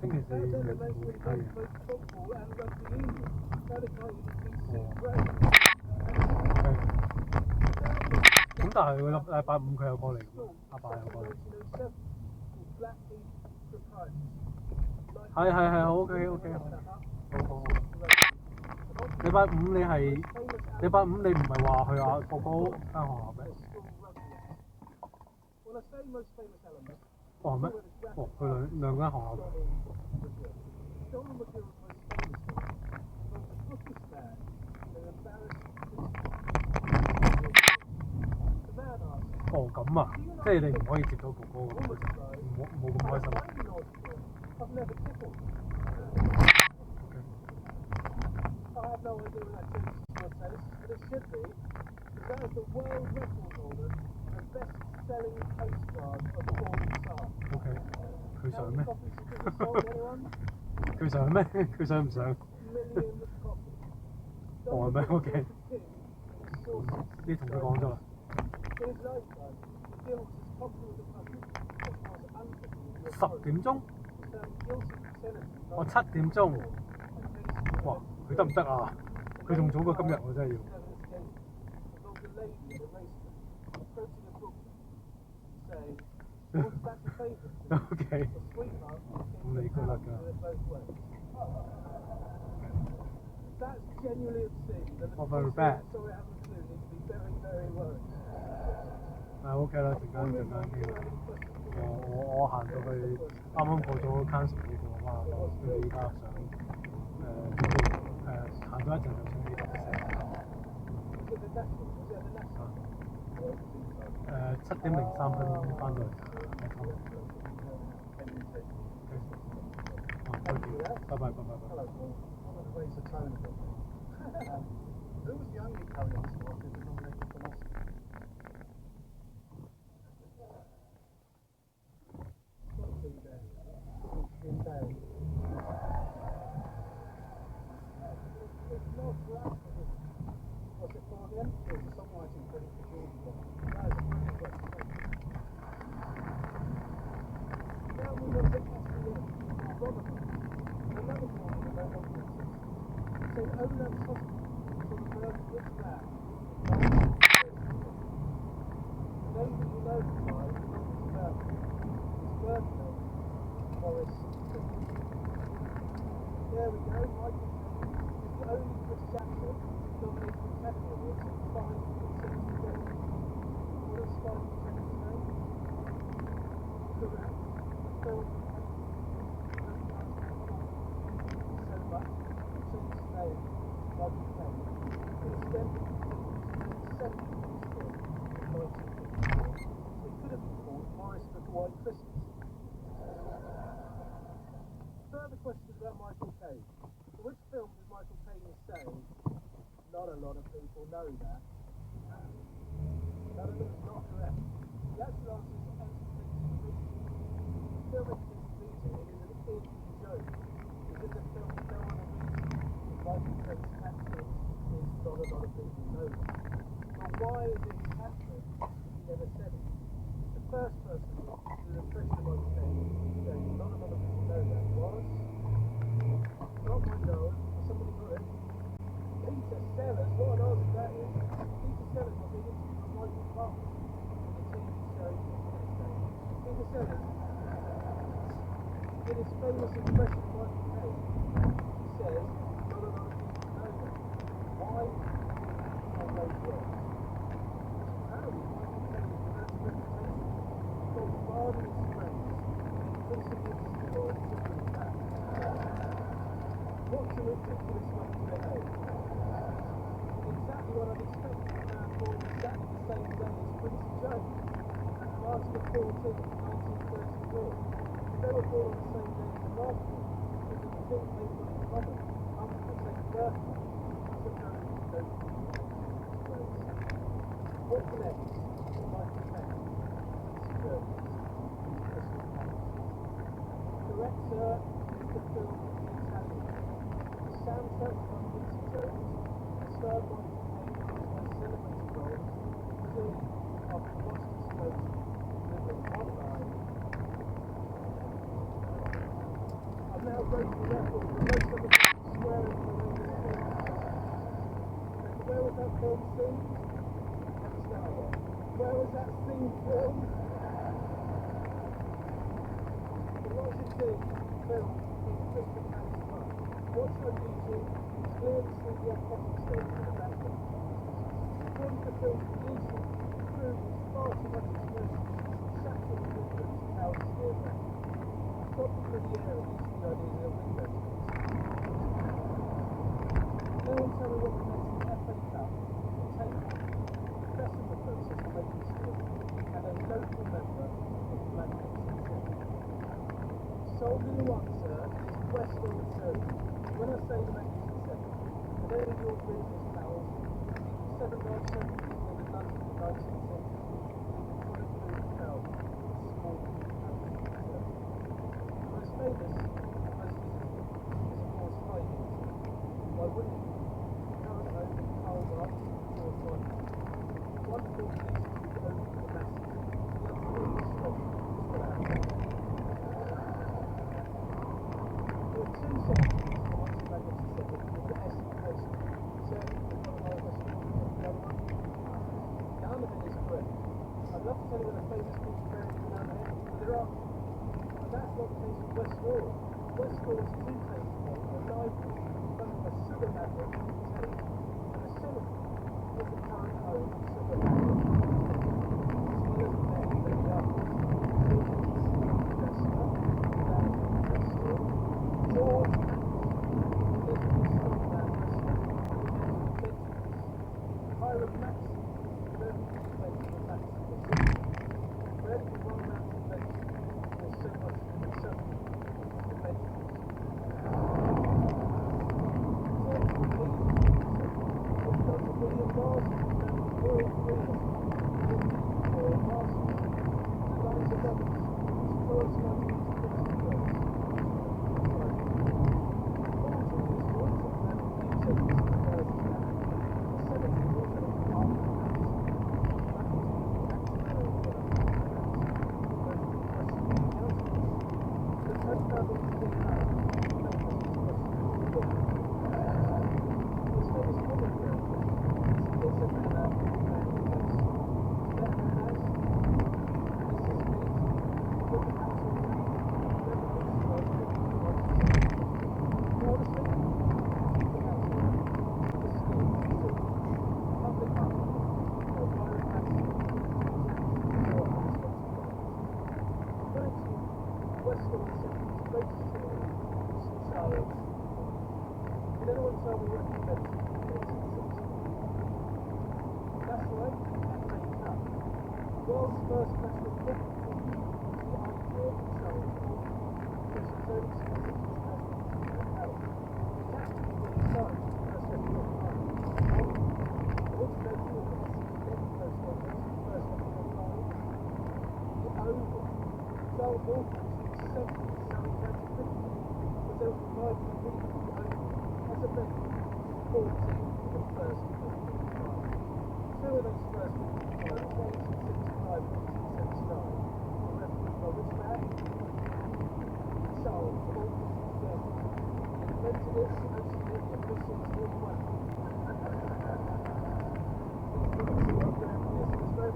星期四 back 日 then the 會 nation was 睇 both 嘅。 football and rugby union. Now they can't even be seen great. 咁但係佢禮拜五佢又過嚟㗎嘛，阿爸又過嚟。 係好 OK 好。禮拜五你唔係話去阿哥哥間學校咩？哦係咩？哦，去兩間學校嘅。哦咁啊，即係你唔可以接到哥哥咁，冇咁開心。I have no idea when that changes your taste, but it should be, because that is the world record holder for the best-selling postcard of all time. OK， 佢 How 想 many 咩？ copies do you think sold, anyone? 佢想咩？佢想唔想？ Million copies. 哦係咩？OK， King and sources 你同佢講咗啦。 in his lifetime, Gill was as popular with the public as was unpopular with the 10點鐘， He found guilty of insanity 我7點鐘， 哇！佢得唔得啊？佢仲早過今日，我真係要。 involved a lady at a racetrack approaching a bookman saying, "What's that your favourite?" OK， A sweetheart 咁你 good luck 㗎。do it both ways. That's genuinely obscene. The Oh, very bad. so I have a clue. Need to be very, very worried. OK 啦，陣間呢個我行到去啱啱過咗 council 嗰個啊嘛，跟住依家想行咗一陣就想呢度7:03翻到嚟。拜拜。 Raise the tone a bit. Who was the only Italian star who was nominated for an Oscar? What's it for again? It was a songwriting credit for George Michael. Now we will take us to Robert. Another one about Robert. So Olaf Hospital from the birth of which man? The name that you know him by is not his birth. His birth name, Morris. There we go, Michael Caine is the only British actor nominated for Academy Awards in 5 consecutive days. What is Spike Jonze's name? Correct. The film so much, changed his name, Michael Caine. Instead, he was named 7th in his film in 1954. He could have been called Morris the White Christmas. Further questions about Michael Caine. Which film did Michael Caine say? Not a lot of people know that. None of them is not correct. The actual answer is Expedition Beta. The film Expedition Beta is an in joke. It is a film no one will read. Michael Caine's accent is not a lot of people know that. But why is it his accent? He never said it. The first person who did an impression of Michael Caine saying not a lot of people know that was not my nose, somebody got it. Peter Sellers, what on earth is that is? Peter Sellers was being interviewed by Michael Park in the TV show Wednesday. Peter Sellers did his famous impression of Michael Caine. He says, not a lot of people know that. Why? On those words. Apparently, Michael Caine is without a reputation. He bombarded his friends and increasingly insecure and simply fat. What's a ridiculous way to behave? Exactly what I'd expect from a man born exactly the same day as Quincy Jones, March the 14th, 1934. If they were born on the same day as the Marvel, you would think they were in common, after the same birthday, but apparently no communication. What connects Michael Caine and Quincy Jones in Christmas Carol? Correct, sir, is the film The Italian. The soundtrack from Quincy Jones starred Michael Caine in his most celebrated role, clearly after Boston Smokes delivering one line. I've now broken the record for most of the people swearing in the way they film. And where was that film filmed? Let me start again. Where was that scene filmed? The Roger King film in Christmas House Park. What's unusual? Clearly see the aquatic stage in the background. According to the film's producer, the crew was far too much exposure to satchel the windows of Howard's steerback. Probably for the air and using the idea of window space. No one tell me what connects the FA Cup, the table, the festival process of making steel, and a local member of Black Nation. Solely one, sir, is Westall Surrey. When I say the Magnificent Seven, the name of your business pals, the 7 large centuries in the London of the 19th century, leaving full of blue held with small Magnificent Seven. The most famous and most visible is of course High Heels. Why wouldn't it be? Current home of Carl Marx and George Michael. Wonderful releases with the open for masses. The unbelievable stock is still out there. There are 2 sections for once the Magnificent Seven with the S in place. Certainly the Colorado Westall and the other one. None of it is correct. I'd love to tell you where the famous people buried in Nanahead, but there aren't. And that's not the case with Westall. Westall is 2 claims to fame, Video network contained a facility of the current home of Sir William, as well as many others, including Chester, Van Bristol, George Elizabeth Scotland Bristol, Hiram Maxim, revenue claim for Maxim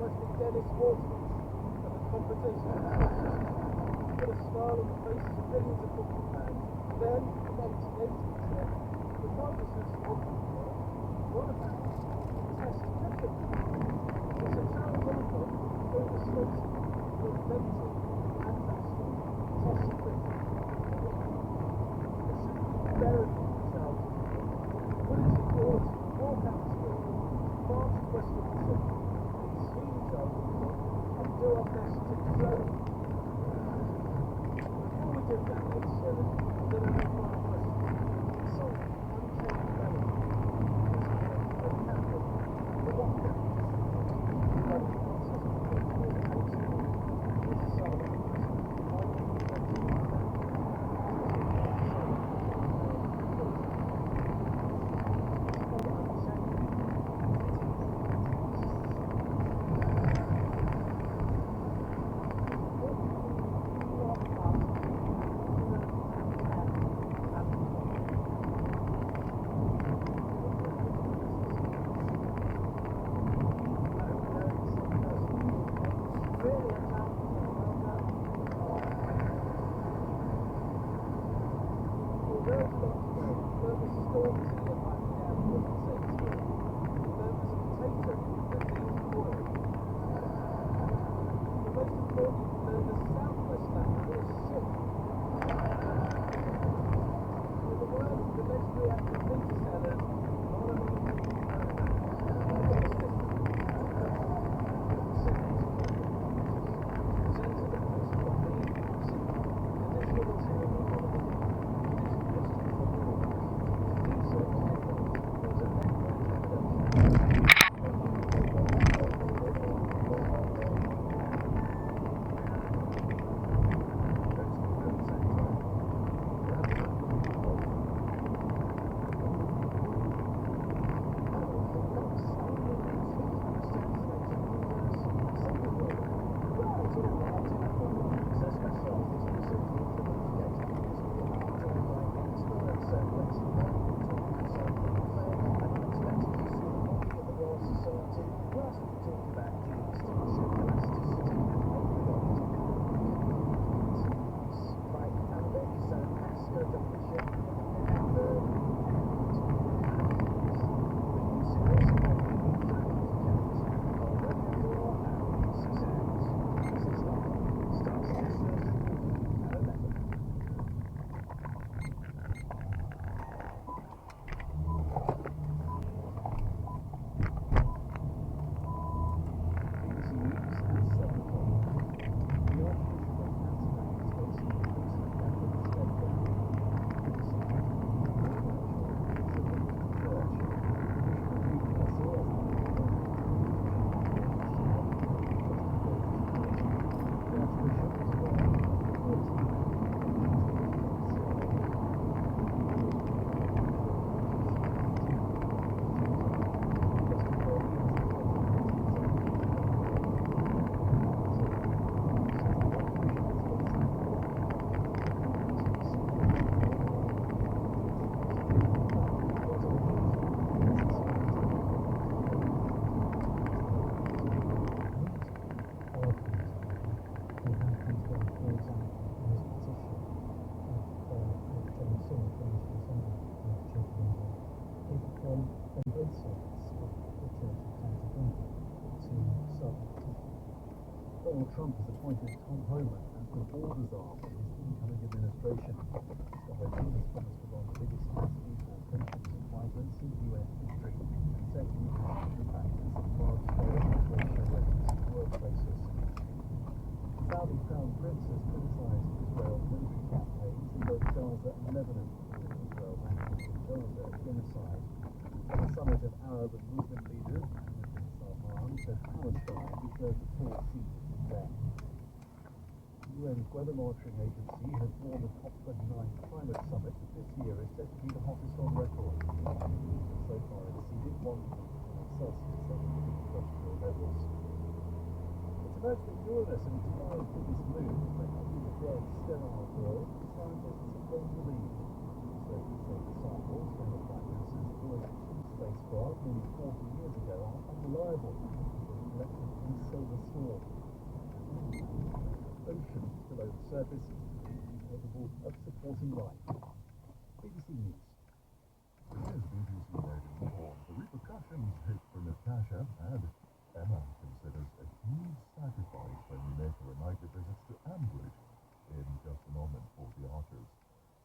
was ready for one round convention was so much in itself. Donald Trump has appointed Tom Homan as the border czar for his incoming administration. Mr. Homan has promised to run the biggest task deportations of migrants in US history and said he would counter the practice of large-scale migration arrests in workplaces. The Saudi Crown Prince has criticized Israel's military campaigns in both Gaza and Lebanon, calling Israel's actions in Gaza a genocide. At the summit of Arab and Muslim leaders, Mohammed bin Salman said Palestine deserves a tall seat at the UN. The UN's weather monitoring agency has warned the COP29 climate summit that this year is set to be the hottest on record. So far exceeded 1 degree Celsius over pre-industrial levels. It's emerged that Uranus and its 5 biggest moons may not be the dead, sterile world that scientists have long believed. Researchers say the samples gathered by NASA's Voyager 2 spacecraft nearly 40 years ago are unreliable, being collected in a solar storm. Oceans below the surface capable of supporting life. BBC News. As BBC made informed, the repercussions hit for Natasha and Emma considers a huge sacrifice when we make her a nightly visits to Ambridge in just a moment for the Archers.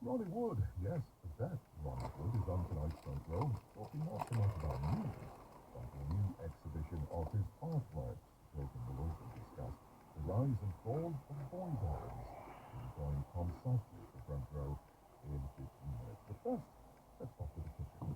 Ronnie Wood, yes, that Ronnie Wood is on tonight's front row, talking not so much about music, but the new exhibition of his artwork. Logan will also discuss the rise and fall of boy bands. We'll join Tom Sutton at the front row in 15 minutes. But first, let's pop to the kitchen.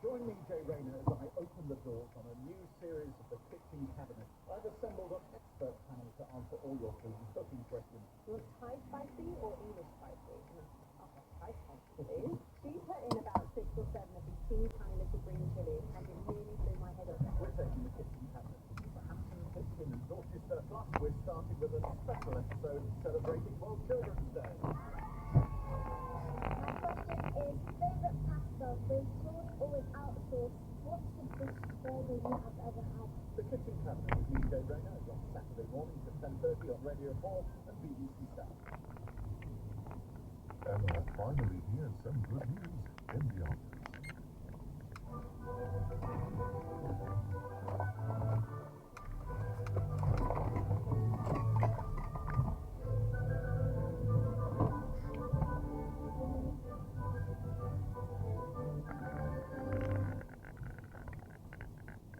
Join me, Jay Rayner, as I open the doors on a new series of the Kitchen Cabinet. I've assembled an expert panel to answer all your food and cooking questions. You want Thai spicy or English spicy? Okay, Thai spicy, please. She put in about 6 or 7 of these teeny tiny little green chilies, and it nearly blew my head off. We're taking the Kitchen Cabinet to Hampton Kitchen in Dorchester. Plus, we're starting with a special episode celebrating World Children's Day. Is favourite pasta with sauce or without sauce? What's the best burger you have ever had? The Kitchen Cabinet with me, Jay Rayner, is on Saturday mornings at 10:30 on Radio 4 and BBC South. Emma finally hears some good news in the Archers.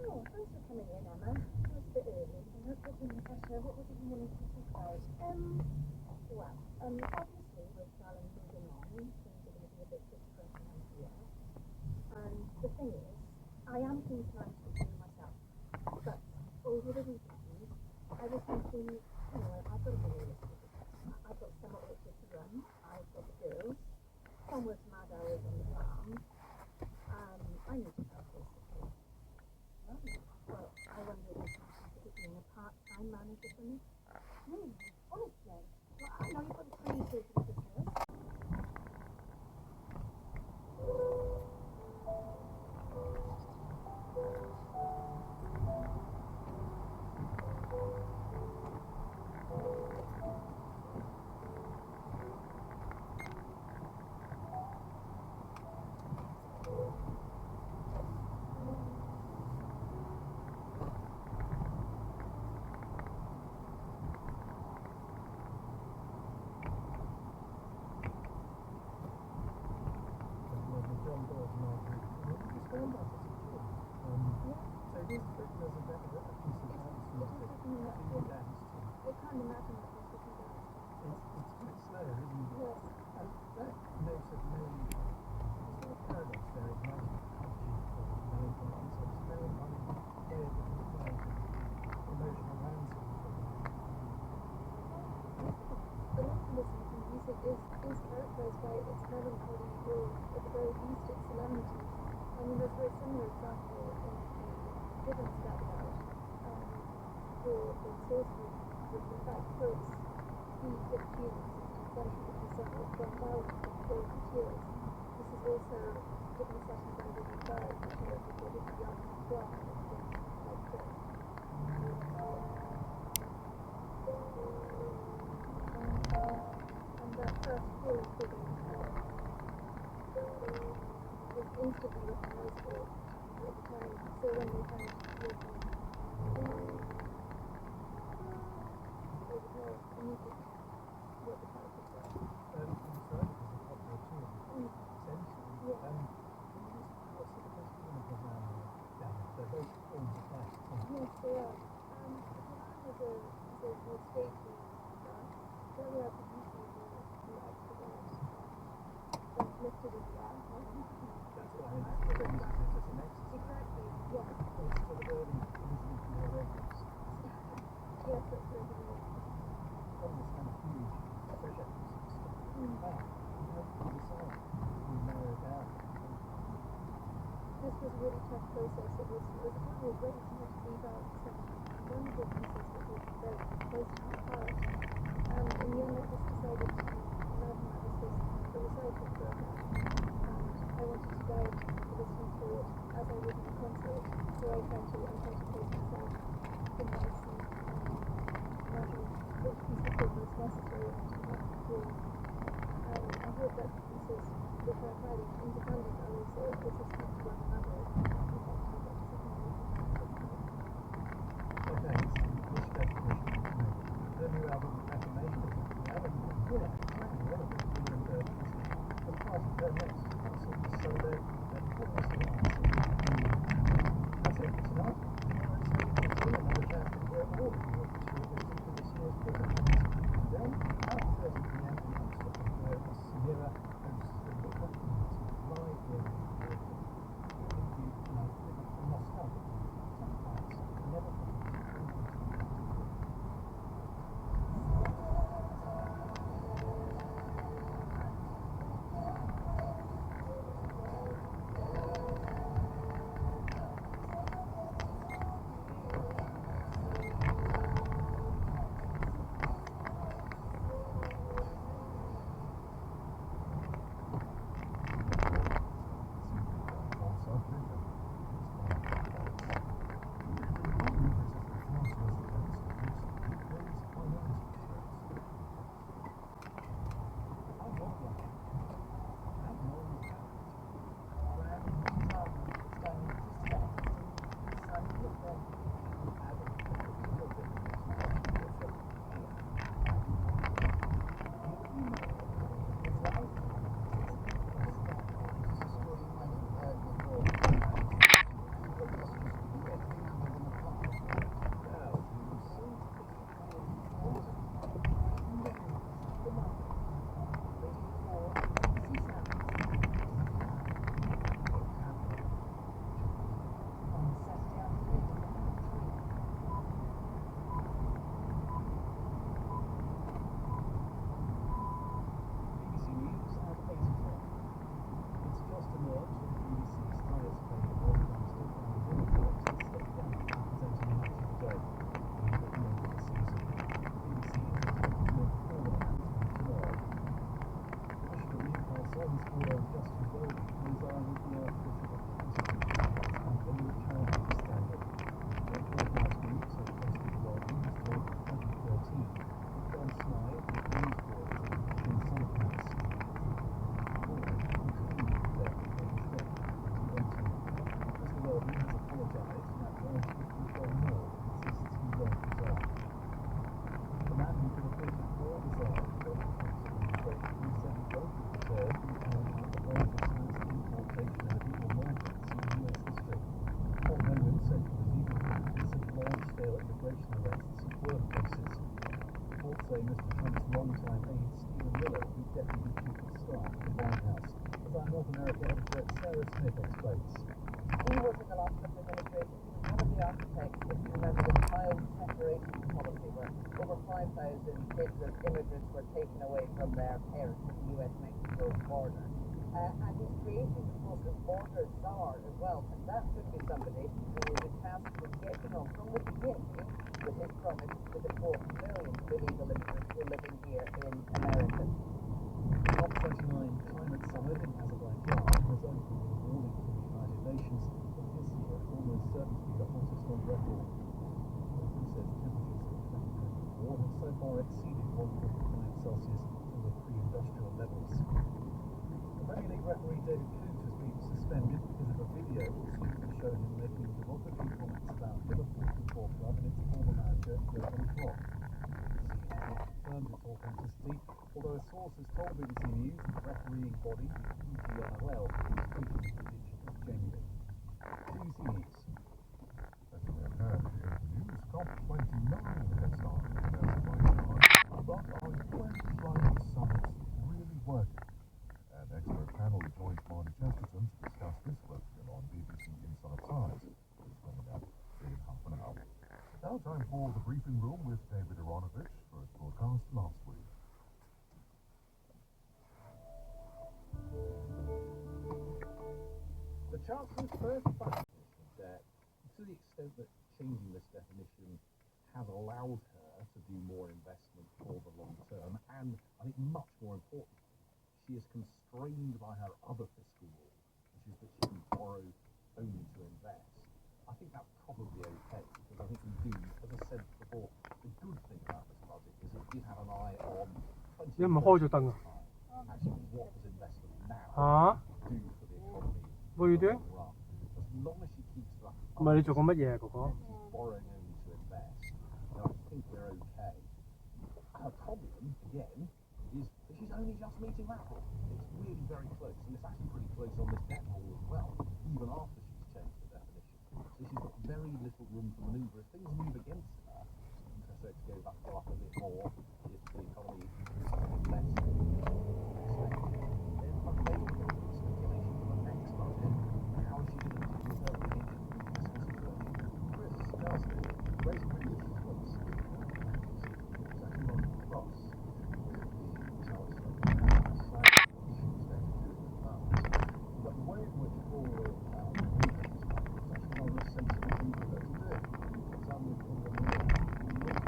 Oh, thanks for coming in, Emma. It was a bit early. And Natasha, what was it you wanted to talk about? Obviously, with Alan moving on, things are going to be a bit different around here. And the thing is, I am keen tonight to see myself. But over the weekend, I was thinking, I've got a be realistic. I've got summer orchard to run. I've got the girls. Some work mad hours on the farm. I need to help, basically. Well, I wondered if you considered being a part-time manager for me. Really? Honestly? Well, I know you've got a 22 for the business. I can't imagine what this would be like. It's quite slow, isn't it? Yes. And that note of Mary, there's no paradox there. It might be touchy for Mary Poppins, so it's Mary Poppins, very different kinds of emotional landscape. The localism in music is characterized by its melancholy or, at the very least, its solemnity. I mean, there's a very similar example in the Gibbon Scattergout, for the source with the fact poets speak of June 16th century December from violence and flowing tears. This is also given sessions under the bird, which are recorded for young cry and things like this. And that first full figure was instantly recognizable at the time. So when we had you think what the characters were? Inside it was a popular tour, Mm. essentially. Yeah. What's the best feeling of Gavin? They're both forms of life. Yes, they are. Diane is a more stately guy. Very are producing the extra bars. That's lifted as well. That's why I think the music is just an exercise. Exactly, yeah. It's sort of early, easily to your records. Yes, that's very good. From this kind of huge project stuff. Wow, and how did you decide to narrow it down? This was a really tough process. It was a time we were ready to have to leave out some wonderful pieces that were very close to my heart. And in the end, I just decided to imagine that was this the recycling program. And I wanted to guide the listener through it as I would in a concert. So I tried to place myself in my seat and imagine which piece of paper is necessary and to what degree. And I hope that the pieces, which are entirely independent, are also assistant to one another. Okay, which definition is made? The new album, Affirmation, the album, yeah, exactly, one of the England pieces. As part of their next concert this Sunday at Pulse Arts. That's it for tonight. Stay tuned another chance to hear all of the orchestra listening to this year's performance. Then, at 30 p.m. in Amsterdam, where Sierra hosts the accompaniment live radio recording. Give you a nostalgic some parts never confirmed its authenticity, although a source has told BBC News that the refereeing body, the EPRL, is treating the footage as genuine. BBC News. News COP29 has started in Azerbaijan, but are Ukraine's climate summits really working? An expert panel joins Marnie Chesterton to discuss this question on BBC Inside Times. It's coming up in half an hour. Now time for the briefing room with David Aronovich, first broadcast last week. The Chancellor's first battle that, to the extent that changing this definition has allowed her to do more investment for the long term, and I think much more important, she is constrained by her other fiscal rule, which is that she can borrow only to invest. I think that's probably okay, because I think we do, as I said before, the good thing about this budget is it did have an eye on 20 你係咪開咗燈啊？ actually what does investment now 嚇？ do for the economy What are you doing? run. As long as she keeps that 唔係你做緊乜嘢啊，哥哥？ borrowing only to invest, then I think we're okay. Her problem, again, is that she's only just meeting that rule. It's really very close, and it's actually pretty close on this debt rule as well, even after she's changed the definition. So she's got very little room for manoeuvre. If things move against her, interest rates go back up a bit more, if the economy is less expected, then available speculation for the next budget. How is she going to deal with her really fiscal situation? Chris Garstin, raising really good points. It's actually on the cross with the Chancellor. But the way in which all the movements is actually not a sensible thing for her to do. Some would call them this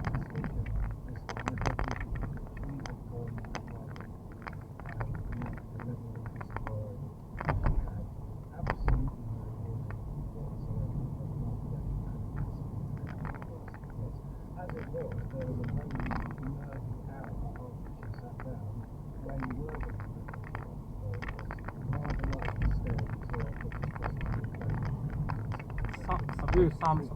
as it was, there was a very nervy hour after she sat down where you were going to rather like to stay to11月30，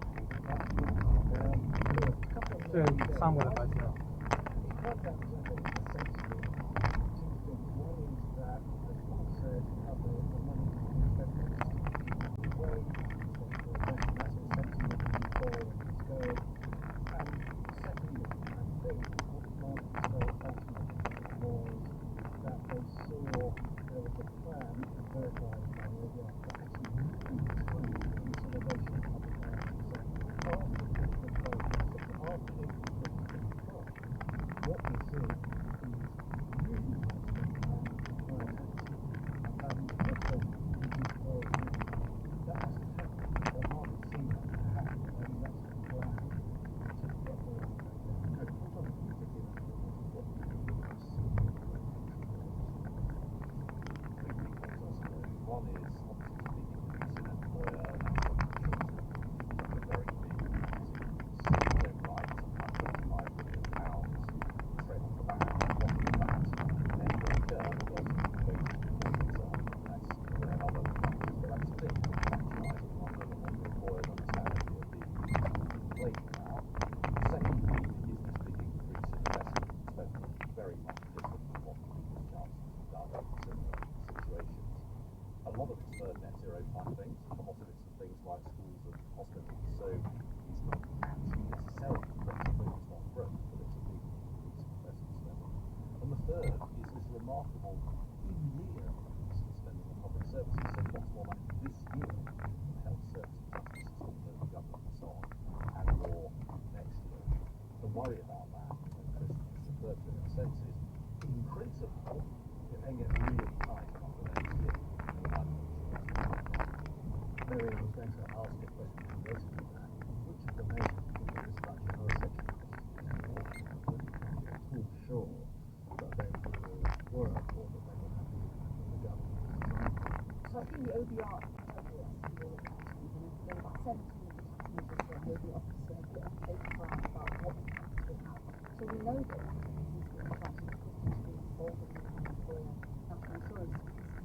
即係3個禮拜之後。Worry about that, and Christmas referred to it in a sense is, in principle, it then gets really tight after next year. Mary was going to ask a question related to that. Which of the measures within this budget are essential? Too sure that they will work or that they will have the impact on the government. So I think the OBR totally answers all of that. There are about 17 of the tax measures that will be officer get on paper about what impact it will have. So we know that the budget is going to be involved in the employer national insurance.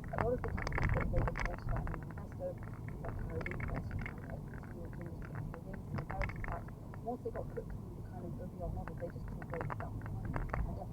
A lot of the tax that they report about in manifesto, you've got carried interest, equity, inheritance tax. Once they got put through the kind of OBR model, they just took away that money and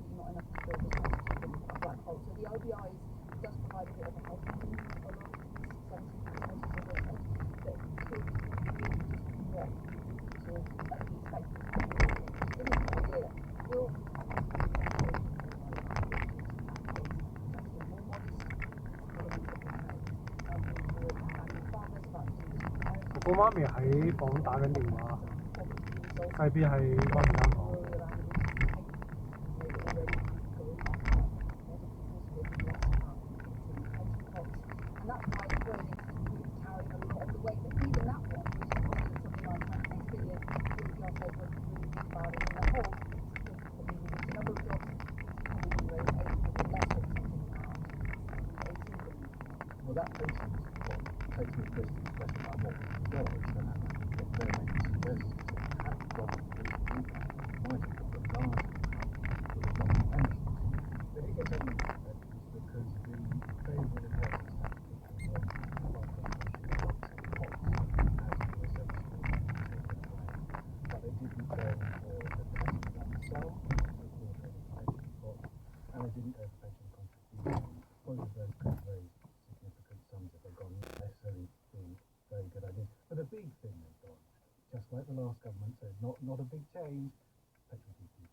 我媽咪喺房打緊電話，勢必係關唔啱講。And that's why the word is carrying a lot of the weight, but even that one, which is something like 9 billion, really does say when you really think about it in the whole, probably with the number of jobs, probably going to raise 8 billion less than something around 18 billion. Well, that takes me to the question about what we can do. So that what there may be suggestions that have probably impact might have got the larger sort of documentation. But it gets only because the favourable inheritance tax people want to but they didn't go for the pension lump sum, so-called pension pot, and they didn't go for pension contribution. Both of those could raise significant sums if they'd gone necessarily been very good ideas. But a big thing they've done, just like the last government said, not a big change, petrol duties.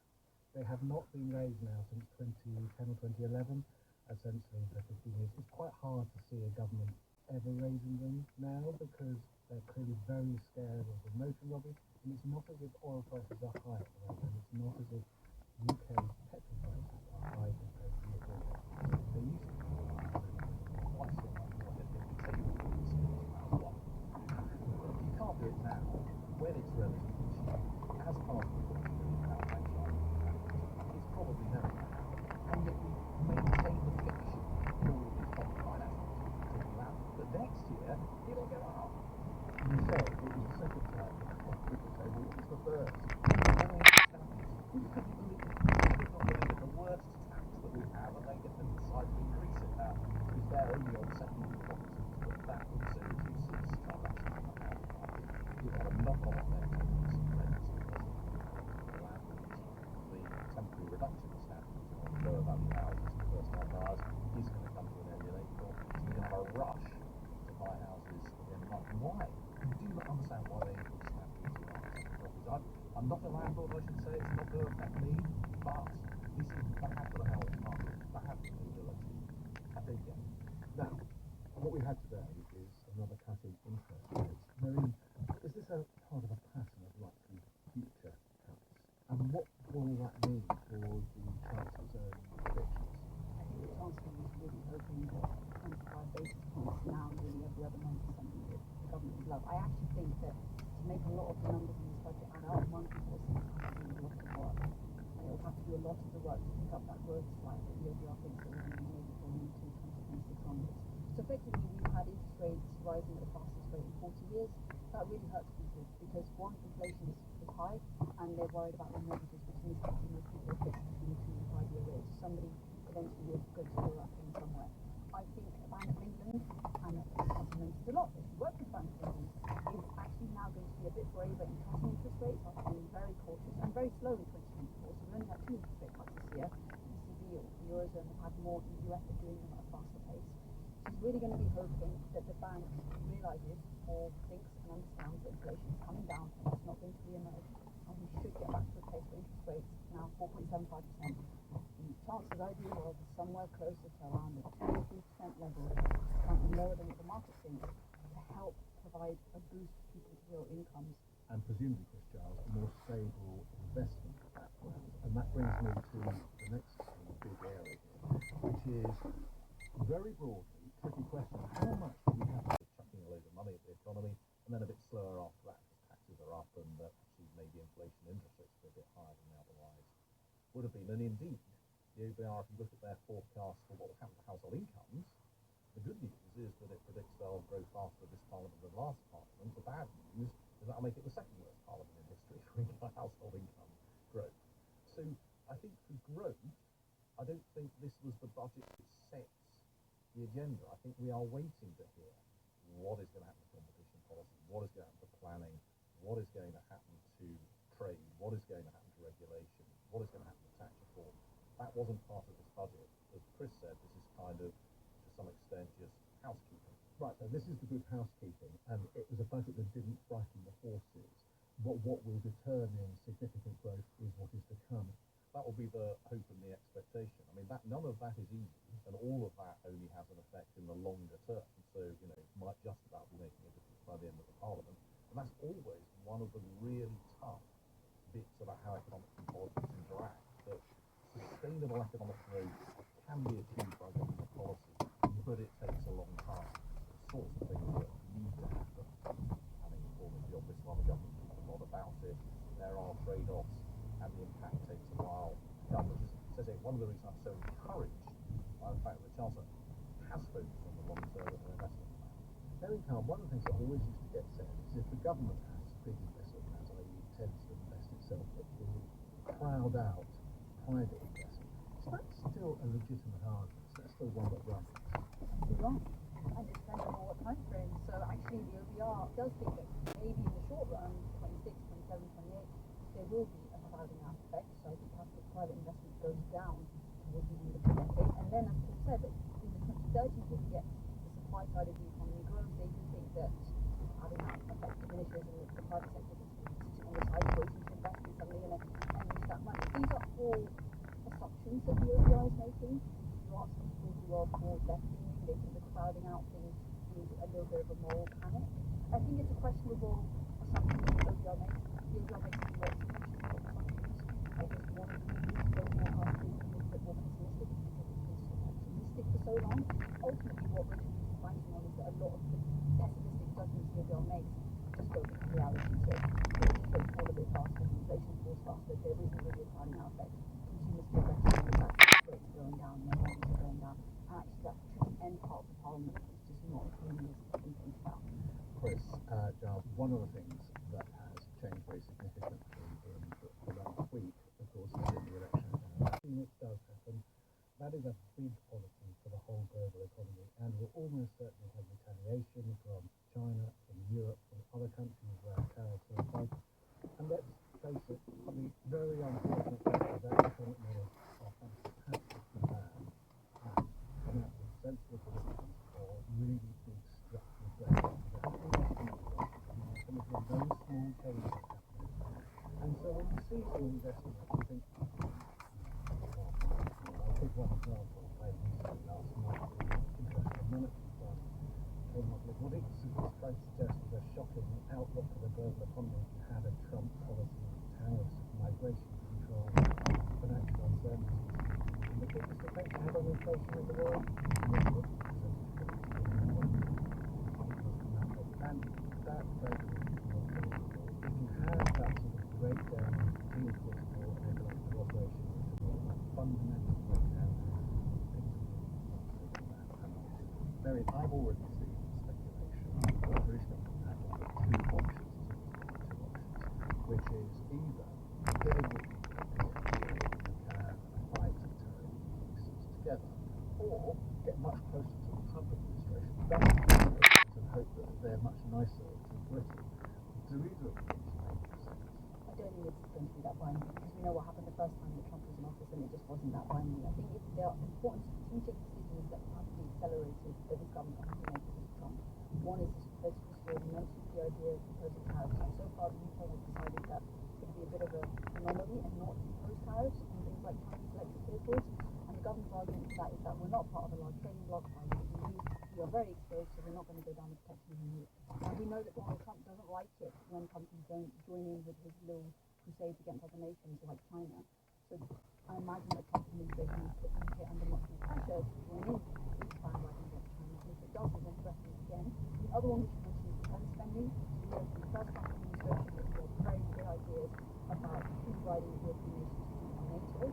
They have not been raised now since 2010 or 2011, essentially for 15 years. It's quite hard to see a government ever raising them now because they're clearly very scared of the motor lobby, and it's not as if oil prices are high at the moment, and it's not as if UK petrol prices are high compared to European petrol prices. They used to be Quite so much more than they take it from the scheme as well. But you can't do it now when it's relatively cheap as part of the £40 billion tax line. It's probably never going to happen. And yet we maintain the fiction in all of these public finance talking about. But next year, it'll go up. You said it was the second time that people say, well, what was the first? Could you believe it? I could not believe it. The worst tax that we have, and they get to decide to increase it now, is there only on secondary properties, but that also reduces transactions in the house market. You've got a knock-on effect on increasing rents because of the landlords. The temporary reduction of stamp duty on lower value houses for first-time buyers is going to come to an end in April. So you're going to have a rush to buy houses again. Why? I do not understand why they increase stamp duty on secondary properties. I'm not a landlord, I should say, it's not going to affect me, but this is bad for the housing market, bad for mobility. I think, yeah. Now, what we had today is another cut in interest rates. Marine, is this a part of a pattern of likely future cuts? And what will that mean for the Chancellor's own predictions? I think the Chancellor is really hoping that 25 basis points now, really every other month, is something that the government would love. I actually think that to make a lot of the numbers in this budget add up, monetary policy will have to do a lot of work. And it will have to do a lot of the work to pick up that growth slide that the OBR thinks that we're going to be maybe going into 2026 onwards. So effectively, we've had interest rates rising at the fastest rate in 40 years. That really hurts people because, one, inflation is high, and they're worried about their mortgages, which means that most people are fixed between a 2 and 5 year rate. Somebody eventually is going to go up in somewhere. I think the Bank of England, and I've mentioned a lot, if you work with the Bank of England, is actually now going to be a bit braver in cutting interest rates after being very cautious and very slow in 2024. So we only had 2 interest rate cuts this year. ECB or the Eurozone have had more, the US are doing them at a faster pace. She's really going to be hoping that the bank realises or thinks and understands that inflation is coming down and it's not going to re-emerge, and we should get back to a place where interest rates now 4.75%. The Chancellor's idea was somewhere closer to around the 2 or 3% level, currently lower than what the market thinks, to help provide a boost to people's real incomes. And presumably, Chris Giles, a more stable investment background. And that brings me to the next big area here, which is very broadly, tricky question, how much do we have to chucking a load of money at the economy, and then a bit slower after that because taxes are up and actually maybe inflation interest rates are a bit higher than they otherwise would have been. And indeed, the OBR, if you look at their forecast for what will happen to household incomes, the good news is that it predicts they'll grow faster this parliament than last parliament. The bad news is that'll make it the second worst parliament in history for household income growth. So I think for growth, I don't think this was the budget that sets the agenda. I think we are waiting to hear what is going to happen to competition policy, what is going to happen to planning, what is going to happen to trade, what is going to happen to regulation, what is going to happen to tax reform. That wasn't part of this budget. As Chris said, this is kind of, to some extent, just housekeeping. Right, so this is the good housekeeping, and it was a budget that didn't frighten the horses. What will determine significant growth is what is to come. That will be the hope and the expectation. I mean, none of that is easy, and all of that only has an effect in the longer term. So, it might just about be making a difference by the end of the parliament. sustainable economic growth can be achieved by government policy, but it takes a long time. The sorts of things that need to happen. Having informed the obvious while the government thinks a lot about it, there are trade-offs, and the impact takes a while to come, which is one of the reasons I'm so encouraged by the fact that Chancellor has focused on the long-term investment plan. Very calm. One of the things that always used to get said is if the government has big investment plans, i.e. intends to invest itself, it will crowd out private investment. So that's still a legitimate argument. So that's still one that runs. You're wrong. And it depends on what time frame. So actually the OBR does think that maybe in the short run, 26, 27, 28, there will be a crowding out effect. So I think after private investment goes down towards the end of the decade. And then as Paul said, that in the 2030s when we get the supply side of the economy grows, they do think that crowding out effect diminishes and the private sector is sitting on the side waiting to invest in something and use that money. These are all assumptions that the OBR is making. You ask people who are more left-leaning, they think the crowding out thing is a little bit of a moral panic. I think it's a questionable assumption that the OBR makes. The OBR makes some very questionable assumptions. I think one of the reasons the OBR has been a little bit more pessimistic is because it's been so optimistic for so long. Ultimately, what we're banking on is that a lot of the pessimistic judgments the OBR makes just don't become reality. So things just don't fall a bit faster, inflation falls faster, there isn't really a crowding out effect. Consumers feel better on the fact that rates are going down and their mortgages are going down. And actually that tricky end part of the parliament is just not as clean as it's been thinking about. Chris, Giles, one of the things that has changed very significantly in the last week, of course, is in the election. When it does happen, that is a big policy for the whole global economy and will almost certainly have retaliation from China, from Europe, from other countries where tariffs are in place. And let's face it, on the very unfortunate fact that economic models are fantastically bad and come out with sensible solutions for really big structural breakdowns. There have been some of the no small changes happening. And so when you see some investment, you think, I'll take one example. I recently last night, the International Monetary Fund came up with what it was trying to suggest was a shocking outlook for the global economy if you had a Trump policy, tariffs, migration control, financial uncertainty. And the biggest effect it had on inflation in the world was the and that frankly is not believable. If you have that sort of breakdown in geopolitical and economic cooperation, which is a fundamental breakdown, Mary, I've already seen speculation that British government have got two options, which is either getting the can fight tariff increases together, or get much closer to the Trump administration. That's and hope that they're much nicer to Britain. Do either of these make sense? I don't think it's going to be that binding because we know what happened the first time that Trump was in office and it just wasn't that binding. I think if there are important strategic decisions that have to be accelerated that this government has to make with Trump. One is this fiscal. You mentioned the idea of imposing tariffs. And so far the UK has decided that it would be a bit of an anomaly and not impose tariffs on things like Chinese electric vehicles. And the government's argument for that is that we're not part of a large trading bloc by the EU. We are very exposed, so we're not going to go down the protectionism route. And we know that Donald Trump doesn't like it when countries don't join in with his little crusades against other nations like China. So I imagine the Trump administration will put the UK under much more pressure to join in with this bandwagon against China. And if it doesn't, then threaten it again. The other one which you mentioned is defense spending. We know from the first Trump administration that he had very good ideas about overriding the European nations to NATO.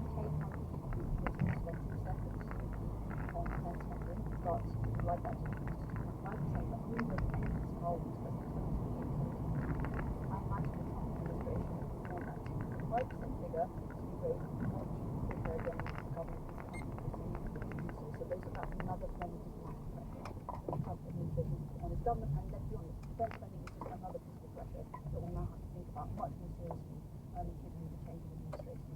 UK currently contributes 20% of the GDP on defense spending, but we'd like that to increase to 25%, but only when the end of Parliament, but in 2028. I imagine the Trump administration will want that 25% figure to be raised much quicker than the government is currently proceeding to do so. So that's another form of diplomatic pressure that the Trump administration has put on its government. And let's be honest, defense spending is just another fiscal pressure that we'll now have to think about much more seriously given the change of administration.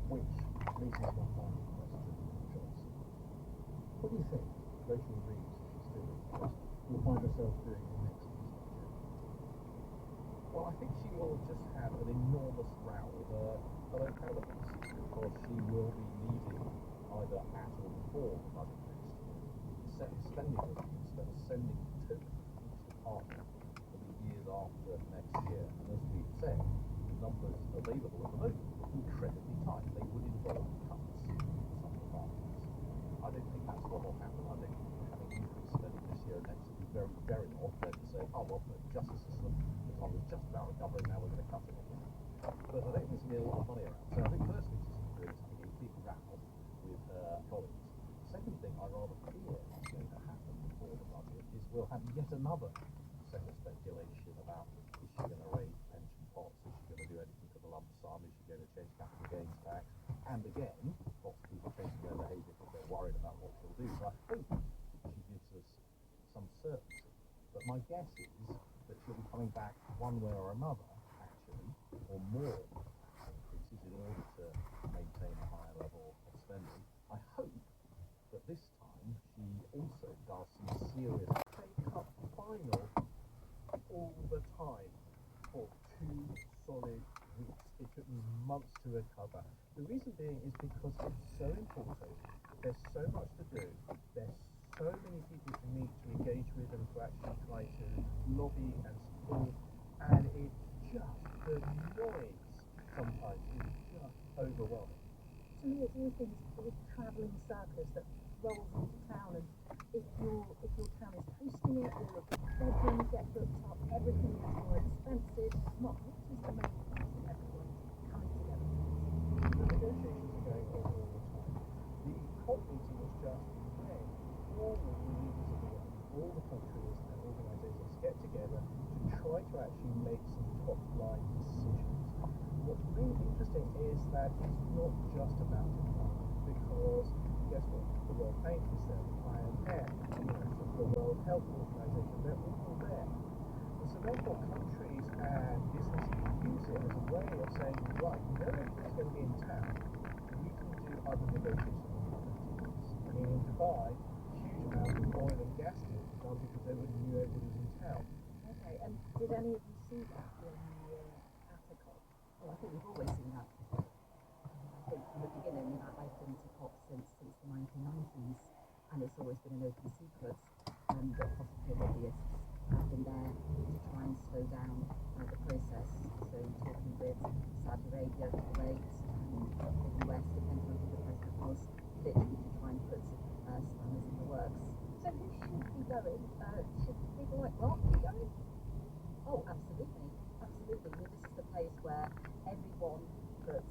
Which leads us to one final question, Joyce. What do you think Rachel Reeves, if she's still in office, will find herself doing in next year's budget? Well, I think she will just have an enormous row with her fellow parliaments because she will be needing either at or before the budget next year set spending reviews that are sending totally each department for the years after next year. And as we've said, the numbers available at the moment are incredibly tight. They would involve cuts wasn't it? Just as the time was just about recovering, now we're going to cut it again. But I don't think there's going to be a lot of money around. So I think firstly she's doing something a big row with her colleagues. Second thing I rather fear is going to happen before the budget is we'll have yet another set of speculation about is she going to raise pension pots, is she going to do anything to the lump sum, is she going to change capital gains tax, and again, lots of people changing their behaviour because they're worried about what she'll do. So I hope she gives us some certainty. But my guess is that she'll be coming back one way or another, actually, or more increases in order to maintain a higher level of spending. I hope that this time she also does some serious pay-cut final all the time for 2 solid weeks. It took me months to recover. The reason being is because it's so important. There's so much to do. There's so many people to meet, to engage with, and to actually try to lobby and support. And it's just the noise sometimes is just overwhelming. To me, it's always been this big travelling circus that rolls into town, and if your town is hosting it, all of the bedrooms get booked up, everything gets more expensive. What is the main reason everyone coming together? The negotiations are going on all the time. The COP meeting was just when all the leaders of the world, all the countries and organisations get together to try to actually make some top-line decisions. What's really interesting is that it's not just about environment, because guess what? The World Bank is there, the IMF, the World Health Organization, they're all there. And so therefore countries and businesses use it as a way of saying, right, no everything's going to be in town, we can do other negotiations on other deals. I mean, in Dubai, huge amounts of oil and gas deals were done because they already knew everybody was in town. Okay, and did any of you see that when you were at a COP? Well, I think we've always seen that. I think from the beginning, I've been to COP since the 1990s, and it's always been an open secret that hospital lobbyists have been there to try and slow down the process. So talking with Saudi Arabia, Kuwait, the US, depending on who the president was, literally to try and put spanners in the works. So who should be going? Should people like Mark be going? Oh, absolutely, absolutely. This is the place where everyone that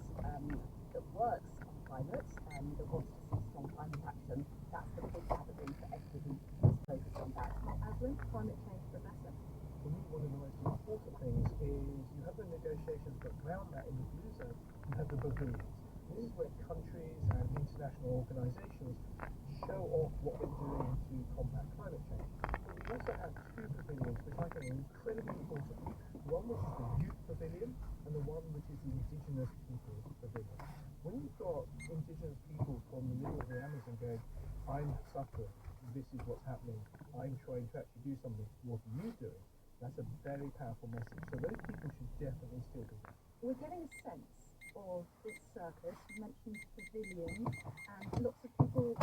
works on climate, that wants to see strong climate action, that's the big gathering for everybody who's focused on that. Aslan, climate change professor. For me, one of the most important things is you have the negotiations, but around that in the blue zone, you have the pavilions. This is where countries and international organisations show off what they're doing to combat climate change. But we also have 2 pavilions, which I think are incredibly important. One which is the youth pavilion, and the one which is the indigenous peoples pavilion. When you've got indigenous people from the middle of the Amazon going, I'm suffering, this is what's happening, I'm trying to actually do something, what are you doing? That's a very powerful message. So those people should definitely still be there. We're getting a sense of this circus. You mentioned pavilion, and lots of people